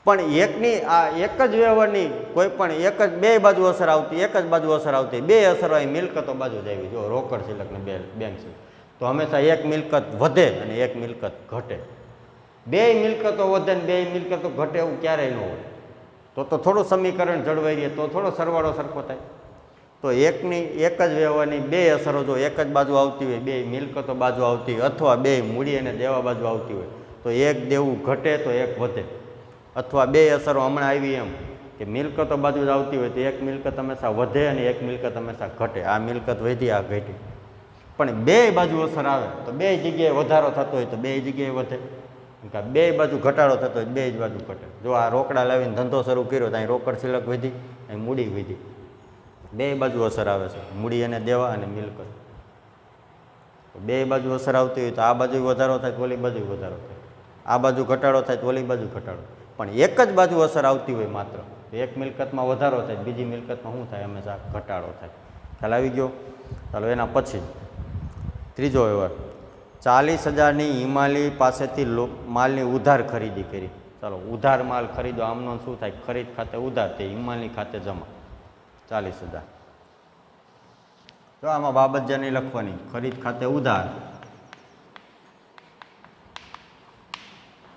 પણ એકની આ એક જ વ્યવહારની કોઈ પણ એક જ બે બાજુ અસર આવતી, એક જ બાજુ અસર આવતી, બે અસરો અહીં મિલકતો બાજુ જ આવી. જો રોકડ સિલક ને બેંક સિલક, તો હંમેશા એક મિલકત વધે અને એક મિલકત ઘટે. બે મિલકતો વધે ને બે મિલકતો ઘટે એવું ક્યારેય ન હોય. તો થોડું સમીકરણ જળવાઈ રહે, તો થોડો સરવાળો સરખો થાય. તો એકની એક જ વ્યવહારની બે અસરો જો એક જ બાજુ આવતી હોય, બે મિલકતો બાજુ આવતી હોય, અથવા બે મૂડી અને દેવા બાજુ આવતી હોય, તો એક દેવું ઘટે તો એક વધે. અથવા બે અસરો હમણાં આવી એમ કે મિલકતો બાજુ જ આવતી હોય તો એક મિલકત હંમેશા વધે અને એક મિલકત હંમેશા ઘટે. આ મિલકત વધી, આ ઘટી. પણ બે બાજુ અસર આવે તો બે જગ્યાએ વધારો થતો હોય તો બે જગ્યાએ વધે, બે બાજુ ઘટાડો થતો હોય બે જ બાજુ ઘટે. જો આ રોકડા લાવીને ધંધો શરૂ કર્યો તો અહીં રોકડ સિલક વધી, અહીં મૂડી વધી, બે બાજુ અસર આવે છે, મૂડી અને દેવા અને મિલકત. બે બાજુ અસર આવતી હોય તો આ બાજુ વધારો થાય તો ઓલી બાજુ વધારો થાય, આ બાજુ ઘટાડો થાય તો ઓલી બાજુ ઘટાડો. પણ એક જ બાજુ અસર આવતી હોય માત્ર, એક મિલકતમાં વધારો થાય, બીજી મિલકતમાં શું થાય? હંમેશા ઘટાડો થાય. ખ્યાલ આવી ગયો? ચાલો એના પછી ત્રીજો વ્યવહાર. 40,000ની હિમાલી પાસેથી માલની ઉધાર ખરીદી કરી. ચાલો ઉધાર માલ ખરીદો, આમનો શું થાય? ખરીદ ખાતે ઉધાર, તે હિમાલી ખાતે જમા. 40,000. તો આમાં બાબત નહીં લખવાની, ખરીદ ખાતે ઉધાર.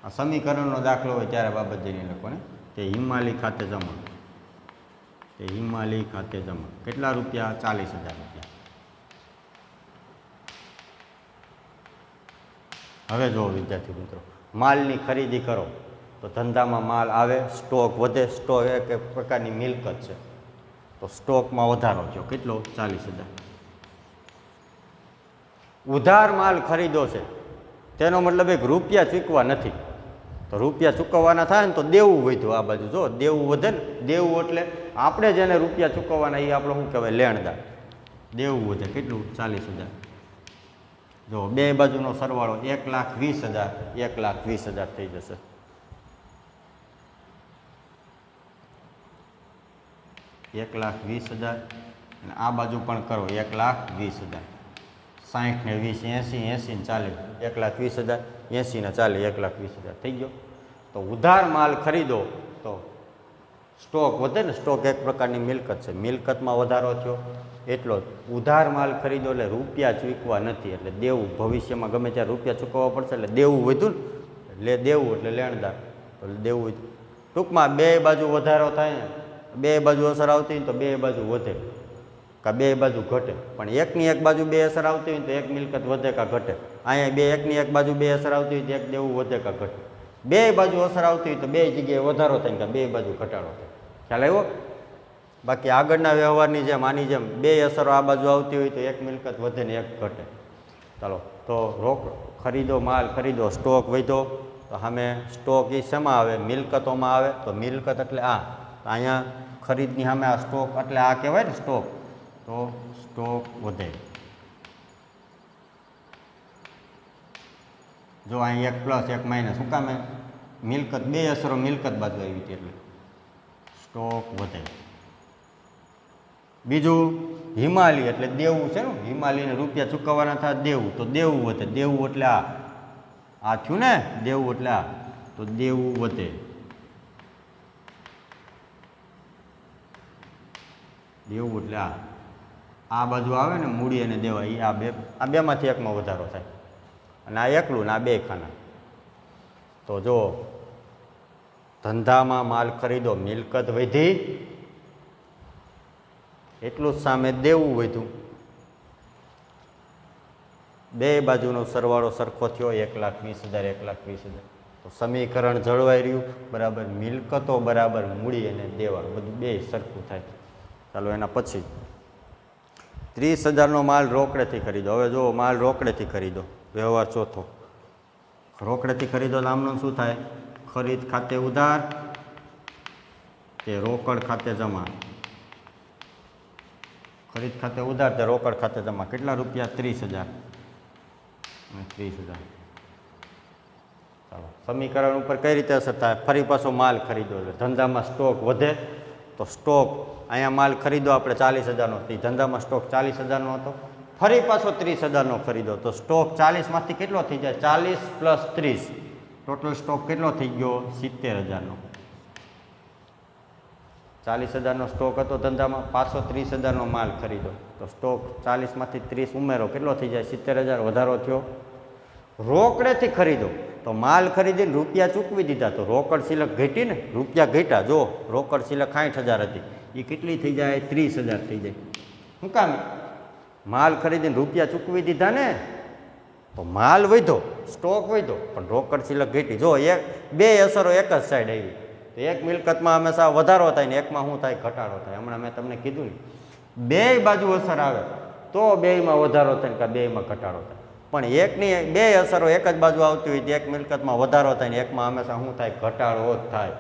આ સમીકરણનો દાખલો હોય ત્યારે બાબત નહીં લખવાની. તે હિમાલી ખાતે જમા, તે હિમાલી ખાતે જમા. કેટલા રૂપિયા? 40,000 રૂપિયા. હવે જુઓ વિદ્યાર્થી મિત્રો, માલની ખરીદી કરો તો ધંધામાં માલ આવે, સ્ટોક વધે. સ્ટોક એક પ્રકારની મિલકત છે, તો સ્ટોકમાં વધારો થયો. કેટલો? 40,000. ઉધાર માલ ખરીદો છે તેનો મતલબ એક રૂપિયા ચૂકવા નથી, તો રૂપિયા ચૂકવવાના થાય ને તો દેવું વધ્યું. આ બાજુ જો દેવું વધે ને, દેવું એટલે આપણે જેને રૂપિયા ચૂકવવાના એ આપણે શું કહેવાય? લેણદાર. દેવું વધે. કેટલું? 40,000. જો બે બાજુનો સરવાળો 1,20,000, 1,20,000 થઈ જશે. $1,20,000 અને આ બાજુ પણ કરો 1,20,000. 60 ને 20 80, 80 ને 40, 1,20,000, 80 ને 40, 1,20,000 થઈ ગયો. તો ઉધાર માલ ખરીદો તો સ્ટોક વધે ને. સ્ટોક એક પ્રકારની મિલકત છે, મિલકતમાં વધારો થયો એટલો જ. ઉધાર માલ ખરીદો એટલે રૂપિયા ચૂકવા નથી, એટલે દેવું. ભવિષ્યમાં ગમે ત્યારે રૂપિયા ચૂકવવા પડશે એટલે દેવું વધ્યું ને, એટલે દેવું એટલે લેણદાર, તો દેવું વધ્યું. ટૂંકમાં બે બાજુ વધારો થાય ને, બે બાજુ અસર આવતી હોય તો બે બાજુ વધે કાં બે બાજુ ઘટે. પણ એકની એક બાજુ બે અસર આવતી હોય તો એક મિલકત વધે કાં ઘટે. અહીંયા બે એકની એક બાજુ બે અસર આવતી હોય તો એક દેવું વધે કાં ઘટે. બે બાજુ અસર આવતી હોય તો બે જગ્યાએ વધારો થાય કાં બે બાજુ ઘટાડો થાય. ખ્યાલ આવ્યો? બાકી આગળના વ્યવહારની જેમ આની જેમ બે અસરો આ બાજુ આવતી હોય તો એક મિલકત વધે ને એક ઘટે. ચાલો, તો રોક ખરીદો, માલ ખરીદો, સ્ટોક વધ્યો તો સામે સ્ટોક એ શેમાં આવે? મિલકતોમાં આવે. તો મિલકત એટલે આ, અહીંયા ખરીદની સામે આ સ્ટોક એટલે આ કહેવાય ને સ્ટોક, તો સ્ટોક વધે. જો અહીં એક પ્લસ એક માઇનસ, શું કામે? મિલકત બે અસરો મિલકત બાજુ આવી હતી એટલે સ્ટોક વધે. બીજું હિમાલય એટલે દેવું છે ને, હિમાલયને રૂપિયા ચૂકવવાના થાય દેવું, તો દેવું વધે. દેવું એટલે આ થયું ને, દેવું એટલે આ, તો દેવું વધે. દેવું એટલે આ બાજુ આવે ને મૂડી અને દેવા, એ આ બેમાંથી એકમાં વધારો થાય. અને આ એકલું ને આ બે ખાના. તો જો ધંધામાં માલ ખરીદો, મિલકત વધી એટલું જ સામે દેવું વધ્યું. બે બાજુનો સરવાળો સરખો થયો, 1,20,000, 1,20,000. તો સમીકરણ જળવાઈ રહ્યું બરાબર. મિલકતો બરાબર મૂડી અને દેવા બધું બે સરખું થાય. ચાલો એના પછી 30,000નો માલ રોકડેથી ખરીદો. હવે જો માલ રોકડેથી ખરીદો, વ્યવહાર ચોથો. રોકડેથી ખરીદો તો આમનું શું થાય? ખરીદ ખાતે ઉધાર કે રોકડ ખાતે જમા. ખરીદ ખાતે ઉધાર તે રોકડ ખાતે જમા. કેટલા રૂપિયા? 30,000 અને 30,000. ચાલો, સમીકરણ ઉપર કઈ રીતે અસર થાય? ફરી પાછો માલ ખરીદો એટલે ધંધામાં સ્ટોક વધે. તો સ્ટોક અહીંયા માલ ખરીદો આપણે 40,000નો, ધંધામાં સ્ટોક 40,000નો હતો. ફરી પાછો 30,000નો ખરીદો તો સ્ટોક 40માંથી કેટલો થઈ જાય? 40 પ્લસ 30, ટોટલ સ્ટોક કેટલો થઈ ગયો? 70,000નો. 40,000નો સ્ટોક હતો ધંધામાં, પાછો 30,000નો માલ ખરીદો તો સ્ટોક 40માંથી 30 ઉમેરો, કેટલો થઈ જાય? 70,000 વધારો થયો. રોકડેથી ખરીદો તો માલ ખરીદીને રૂપિયા ચૂકવી દીધા તો રોકડ સિલક ઘટી ને, રૂપિયા ઘટ્યા. જો રોકડ સિલક 60,000 હતી, એ કેટલી થઈ જાય? 30,000 થઈ જાય. શું કામ? માલ ખરીદીને રૂપિયા ચૂકવી દીધા ને, તો માલ વધ્યો, સ્ટોક વધ્યો, પણ રોકડ સિલક ઘટી. જો બે અસરો એક જ સાઈડ આવી તો એક મિલકતમાં હંમેશા વધારો થાય ને એકમાં શું થાય? ઘટાડો થાય. હમણાં મેં તમને કીધું ને, બે બાજુ અસર આવે તો બેમાં વધારો થાય કે બેમાં ઘટાડો થાય. પણ એકની બે અસરો એક જ બાજુ આવતી હોય તો એક મિલકતમાં વધારો થાય ને એકમાં હંમેશા શું થાય? ઘટાડો જ થાય.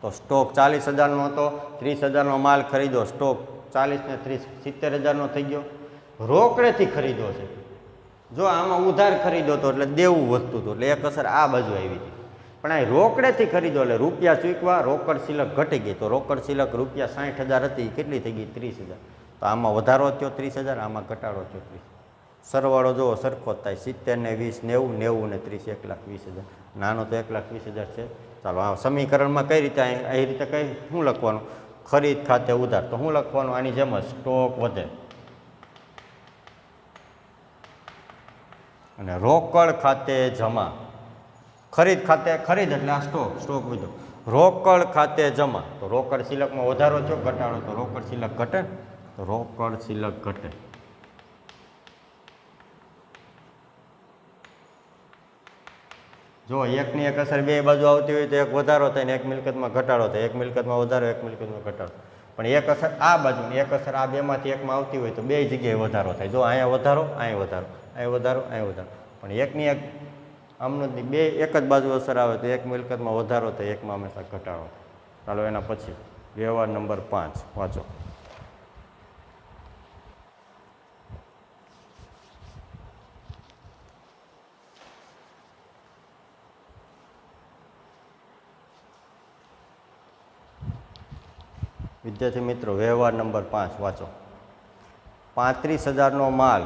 તો સ્ટોક 40,000નો હતો, 30,000નો માલ ખરીદો, સ્ટોક 40 ને 30 70,000નો થઈ ગયો. રોકડેથી ખરીદો છે, જો આમાં ઉધાર ખરીદો તો એટલે દેવું વધતું હતું એટલે એક અસર આ બાજુ આવી હતી. પણ આ રોકડેથી ખરીદો એટલે રૂપિયા ચૂકવા, રોકડ સિલક ઘટી ગઈ. તો રોકડ સિલક રૂપિયા 60,000 હતી, કેટલી થઈ ગઈ? 30,000. તો આમાં વધારો થયો 30,000, આમાં ઘટાડો થયો 30. સરવાળો જુઓ સરખો જ થાય. 70 ને 20 90, 90 ને 30 1,20,000. નાનો તો 1,20,000 છે. ચાલો આ સમીકરણમાં કઈ રીતે એ રીતે કઈ શું લખવાનું? ખરીદ ખાતે ઉધાર તો શું લખવાનું? આની જેમ જ સ્ટોક વધે અને રોકડ ખાતે જમા. ખરીદ ખાતે ખરીદ એટલે આ સ્ટોક વધ્યો. રોકડ ખાતે જમા તો રોકડ સિલકમાં વધારો થયો, ઘટાડો તો રોકડ સિલક ઘટે, તો રોકડ સિલક ઘટે. જો એકની એક અસર બે બાજુ આવતી હોય તો એક વધારો થાય ને એક મિલકતમાં ઘટાડો થાય, એક મિલકતમાં વધારો એક મિલકતમાં ઘટાડો. પણ એક અસર આ બાજુ ને એક અસર આ બેમાંથી એકમાં આવતી હોય તો બે જગ્યાએ વધારો થાય. જો અહીંયા વધારો, અહીંયા વધારો, અહીંયા વધારો, અહીંયા વધારો. પણ એકની એક આમનું બે એક જ બાજુ અસર આવે તો એક મિલકતમાં વધારો થાય, એકમાં હંમેશા ઘટાડો થાય. ચાલો એના પછી વ્યવહાર નંબર 5 વાંચો. વિદ્યાર્થી મિત્રો વ્યવહાર નંબર 5 વાંચો. 35,000નો માલ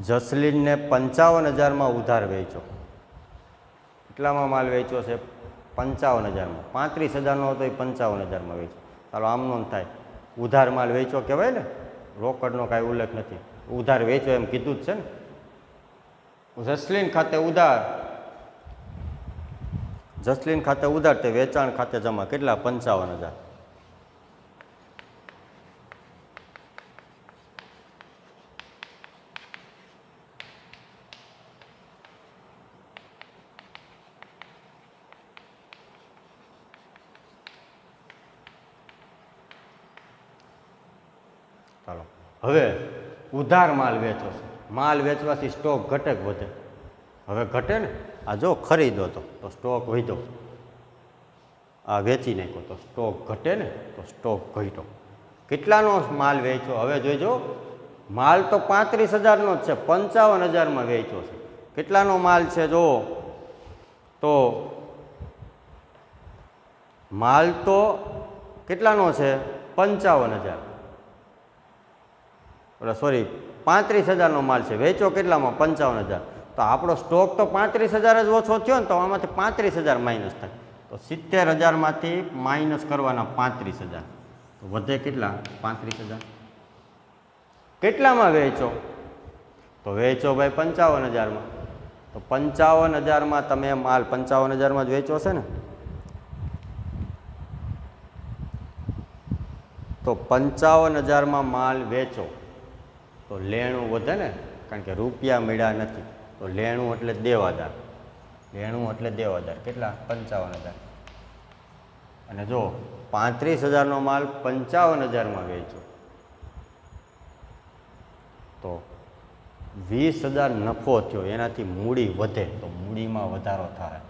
જસલીનને 55,000માં ઉધાર વેચ્યો. કેટલામાં માલ વેચ્યો છે? 55,000માં. 35,000નો હતો એ 55,000માં વેચ્યો. ચાલો આમનો થાય, ઉધાર માલ વેચ્યો કહેવાય ને, રોકડનો કાંઈ ઉલ્લેખ નથી. ઉધાર વેચ્યો એમ કીધું જ છે ને. જસલીન ખાતે ઉધાર, જસલીન ખાતે ઉધાર તે વેચાણ ખાતે જમા. કેટલા? 55,000. ચાલો હવે ઉધાર માલ વેચો છે. માલ વેચવાથી સ્ટોક ઘટે કે વધે? હવે ઘટે ને. આ જો ખરીદો તો સ્ટોક વધ્યો, આ વેચી નાખ્યો તો સ્ટોક ઘટે ને, તો સ્ટોક ઘટ્યો. કેટલાનો માલ વેચ્યો? હવે જોઈજો, માલ તો 35,000નો જ છે, 55,000માં વેચ્યો છે. કેટલાનો માલ છે જો, તો માલ તો કેટલાનો છે? 55,000. સોરી 35,000નો માલ છે, વેચો કેટલામાં? 55,000. તો આપણો સ્ટોક તો 35,000 જ ઓછો થયો ને, તો આમાંથી 35,000 માઇનસ થાય. તો 70,000માંથી માઇનસ કરવાના 35,000, તો વધે કેટલા? 35,000. કેટલામાં વેચો? તો વેચો ભાઈ 55,000માં. તો 55,000માં તમે માલ 55,000માં જ વેચો છે ને, તો 55,000માં માલ વેચો તો લેણું વધે ને, કારણ કે રૂપિયા મળ્યા નથી. તો લેણું એટલે દેવાદાર, લેણું એટલે દેવાદાર. કેટલા? 55,000. અને જો 35,000નો માલ 55,000માં વેચો તો 20,000 નફો થયો, એનાથી મૂડી વધે તો મૂડીમાં વધારો થાય.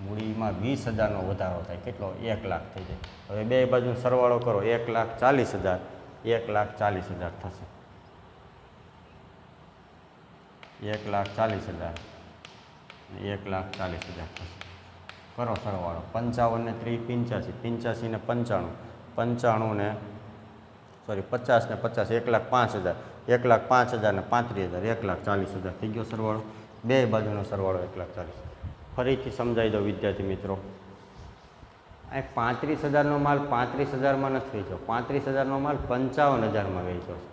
મૂડીમાં 20,000નો વધારો થાય. કેટલો? 1 લાખ થઈ જાય. હવે બે બાજુ સરવાળો કરો, 1,40,000, 1,40,000 થશે. 1,40,000 ને 1,40,000 થશે. કરો સરવાળો. 55 ને 30 85, 85 ને 95, 95 ને સોરી 50 ને 50, 1,05,000, 1,05,000 ને 35,000, 1,40,000 થઈ ગયો સરવાળો. બે બાજુનો સરવાળો 1,40,000. ફરીથી સમજાવી દો વિદ્યાર્થી મિત્રો. આ 35,000નો માલ 35,000માં નથી વેચ્યો, 35,000નો માલ 55,000માં વેચ્યો છે.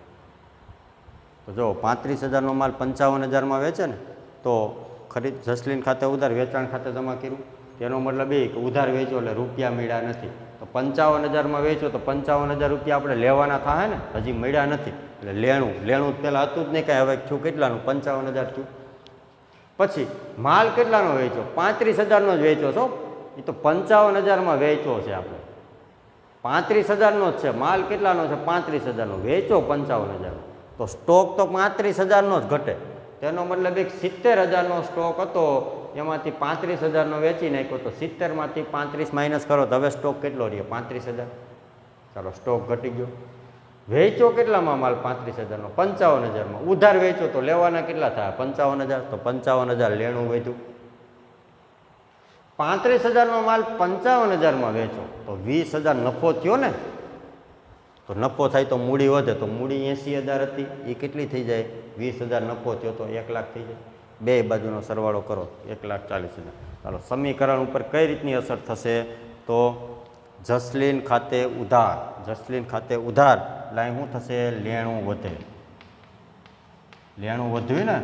તો જો 35,000નો માલ 55,000માં વેચે ને, તો જસલીન ખાતે ઉધાર, વેચાણ ખાતે જમા કર્યું. તેનો મતલબ એ કે ઉધાર વેચો એટલે રૂપિયા મળ્યા નથી. તો 55,000માં વેચો તો 55,000 રૂપિયા આપણે લેવાના થાય ને, હજી મળ્યા નથી. એટલે લેણું પહેલાં હતું જ નહીં કાંઈ, હવે થયું કેટલાનું? 55,000 થયું. પછી માલ કેટલાનો વેચો? 35,000નો જ વેચો છો. એ તો 55,000માં વેચો છે આપણે, 35,000નો જ છે. માલ કેટલાનો છે? 35,000નો. વેચો 55,000. તો સ્ટોક તો 35,000નો જ ઘટે. તેનો મતલબ એક 70,000નો સ્ટોક હતો, એમાંથી 35,000નો વેચી નાખ્યો. તો 70માંથી 35 માઇનસ કરો તો હવે સ્ટોક કેટલો રહ્યો? 35,000. ચાલો સ્ટોક ઘટી ગયો. વેચો કેટલામાં માલ? 35,000નો. 55,000માં. ઉધાર વેચો તો લેવાના કેટલા થયા? 55,000. તો 55,000 લેણું વધ્યું. 35,000નો માલ 55,000માં વેચો તો 20,000 નફો થયો ને. તો નફો થાય તો મૂડી વધે. તો મૂડી 80,000 હતી, એ કેટલી થઈ જાય? 20,000 નફો થયો તો 1 લાખ થઈ જાય. બે બાજુનો સરવાળો કરો, 1,40,000. ચાલો સમીકરણ ઉપર કઈ રીતની અસર થશે? તો જસલીન ખાતે ઉધાર, જસલીન ખાતે ઉધાર એટલે અહીં શું થશે? લેણું વધે. લેણું વધ્યું ને,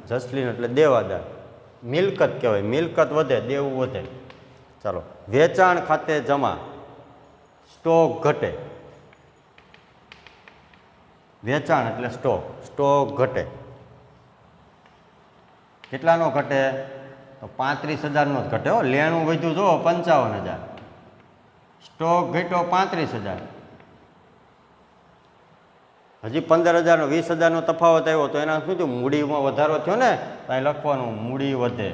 જસલીન એટલે દેવાદાર, મિલકત કહેવાય. મિલકત વધે, દેવું વધે. ચાલો વેચાણ ખાતે જમા, સ્ટોક ઘટે. વેચાણ એટલે સ્ટોક, સ્ટોક ઘટે. કેટલાનો ઘટે? તો 35,000નો જ ઘટે હો. લેણું વધ્યું જો 55,000, સ્ટોક ઘટ્યો 35,000. હજી 15,000નો 20,000નો તફાવત આવ્યો તો એના શું થયું? મૂડીમાં વધારો થયો ને. અહીં લખવાનું મૂડી વધે.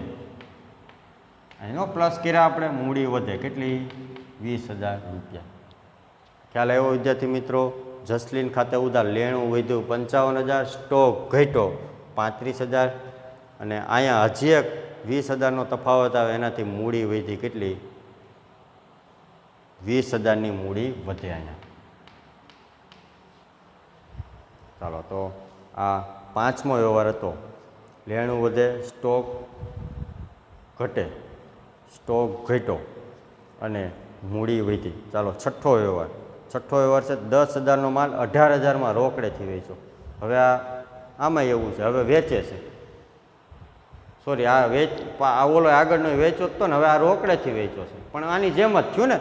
અહીંનો પ્લસ કર્યા આપણે, મૂડી વધે. કેટલી? 20,000 રૂપિયા. ખ્યાલ આવ્યો વિદ્યાર્થી મિત્રો? જસલીન ખાતે ઉધાર, લેણું વધ્યું 55,000, સ્ટોક ઘટ્યો 35,000, અને અહીંયા હજી એક 20,000નો તફાવત આવે, એનાથી મૂડી વધી. કેટલી? 20,000ની મૂડી વધે અહીંયા. ચાલો તો આ પાંચમો વ્યવહાર હતો, લેણું વધે સ્ટોક ઘટે, સ્ટોક ઘટ્યો અને મૂડી વધી. ચાલો છઠ્ઠો વ્યવહાર છે 10,000નો માલ 18,000માં રોકડેથી વેચો. હવે આમાં એવું છે, હવે વેચે છે, સોરી આ ઓલો આગળનો વેચો જ તો ને, હવે આ રોકડેથી વેચો છે, પણ આની જેમ જ થયું ને.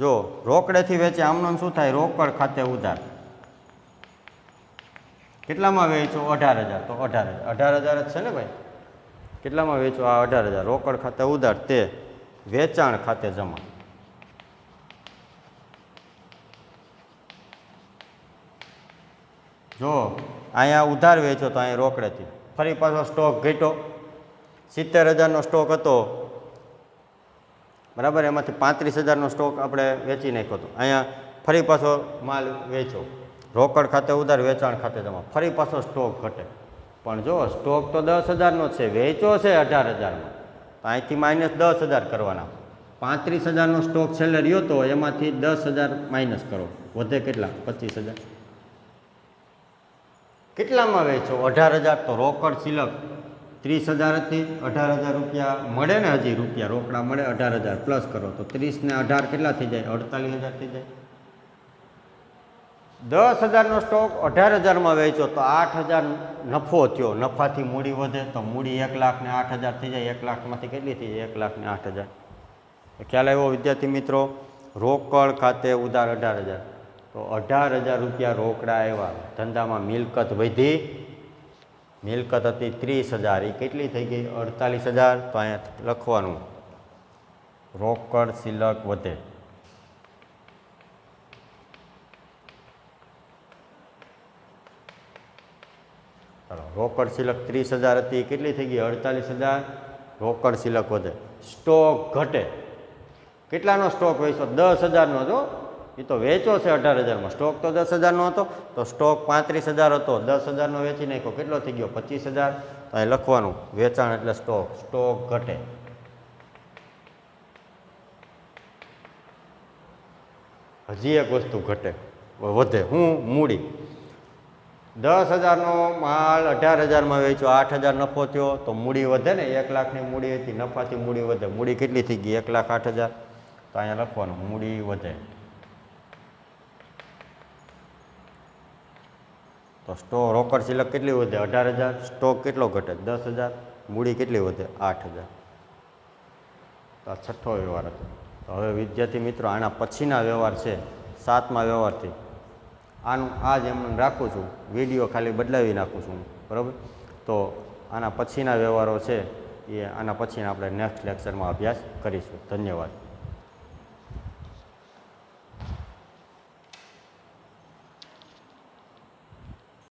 જો રોકડેથી વેચે આમનો શું થાય, રોકડ ખાતે ઉધાર. કેટલામાં વેચો 18,000, તો 18,000 જ છે ને ભાઈ. કેટલામાં વેચો આ 18,000, રોકડ ખાતે ઉધાર, તે વેચાણ ખાતે જમા. જો અહીંયા ઉધાર વેચો તો અહીંયા રોકડેથી, ફરી પાછો સ્ટોક ઘટ્યો, 70,000નો સ્ટોક હતો બરાબર, એમાંથી 35,000નો સ્ટોક આપણે વેચી નાખ્યો હતો. અહીંયા ફરી પાછો માલ વેચો, રોકડ ખાતે ઉધાર, વેચાણ ખાતે જમા, ફરી પાછો સ્ટોક ઘટે. પણ જો સ્ટોક તો 10,000નો છે, વેચો છે 18,000માં, તો અહીંથી -10,000 કરવાના. 35,000નો સ્ટોક છેલ્લે રહ્યો તો એમાંથી 10,000 માઇનસ કરો, વધે કેટલા, 25,000. કેટલામાં વેચો 18,000, તો રોકડ સિલક 30,000 હતી, 18,000 રૂપિયા મળે ને, હજી રૂપિયા રોકડા મળે 18,000 પ્લસ કરો તો 30 ને 18 કેટલા થઈ જાય, 48,000 થઈ જાય. 10,000નો સ્ટોક 18,000માં વેચો તો 8,000 નફો થયો, નફાથી મૂડી વધે તો મૂડી 1,08,000 થઈ જાય. 1,00,000માંથી કેટલી થઈ જાય, 1,08,000. ખ્યાલ આવ્યો વિદ્યાર્થી મિત્રો. રોકડ ખાતે ઉધાર 18,000, તો 18,000 રૂપિયા રોકડા આવ્યા, ધંધામાં મિલકત વધી, મિલકત હતી 30,000, એ કેટલી થઈ ગઈ 48,000. તો અહીંયા લખવાનું રોકડ સિલક વધે. ચાલો રોકડ સિલક 30,000 હતી, કેટલી થઈ ગઈ 48,000, રોકડ સિલક વધે. સ્ટોક ઘટે, કેટલાનો સ્ટોક વેચો 10,000નો, જો એ તો વેચો છે 18,000માં, સ્ટોક તો 10,000નો હતો, તો સ્ટોક 35,000 હતો, 10,000નો વેચી નાખ્યો, કેટલો થઈ ગયો 25,000. તો અહીં લખવાનું વેચાણ એટલે સ્ટોક ઘટે. હજી એક વસ્તુ ઘટે, વધે, હું મૂડી. 10,000નો માલ 18,000માં વેચ્યો, 8,000 નફો થયો, તો મૂડી વધે ને, 1,00,000ની મૂડી હતી, નફાથી મૂડી વધે. મૂડી કેટલી થઈ ગઈ 1,08,000. તો અહીંયા લખવાનું મૂડી વધે. તો રોકડ સિલક કેટલી વધે 18,000, સ્ટોક કેટલો ઘટે 10,000, મૂડી કેટલી વધે 8,000. તો આ છઠ્ઠો વ્યવહાર હતો. તો હવે વિદ્યાર્થી મિત્રો આના પછીના વ્યવહાર છે 7મા વ્યવહારથી, આનું આ જ એમને રાખું છું, વિડીયો ખાલી બદલાવી નાખું છું, બરાબર. તો આના પછીના વ્યવહારો છે એ આના પછીના આપણે નેક્સ્ટ લેક્ચરમાં અભ્યાસ કરીશું. ધન્યવાદ.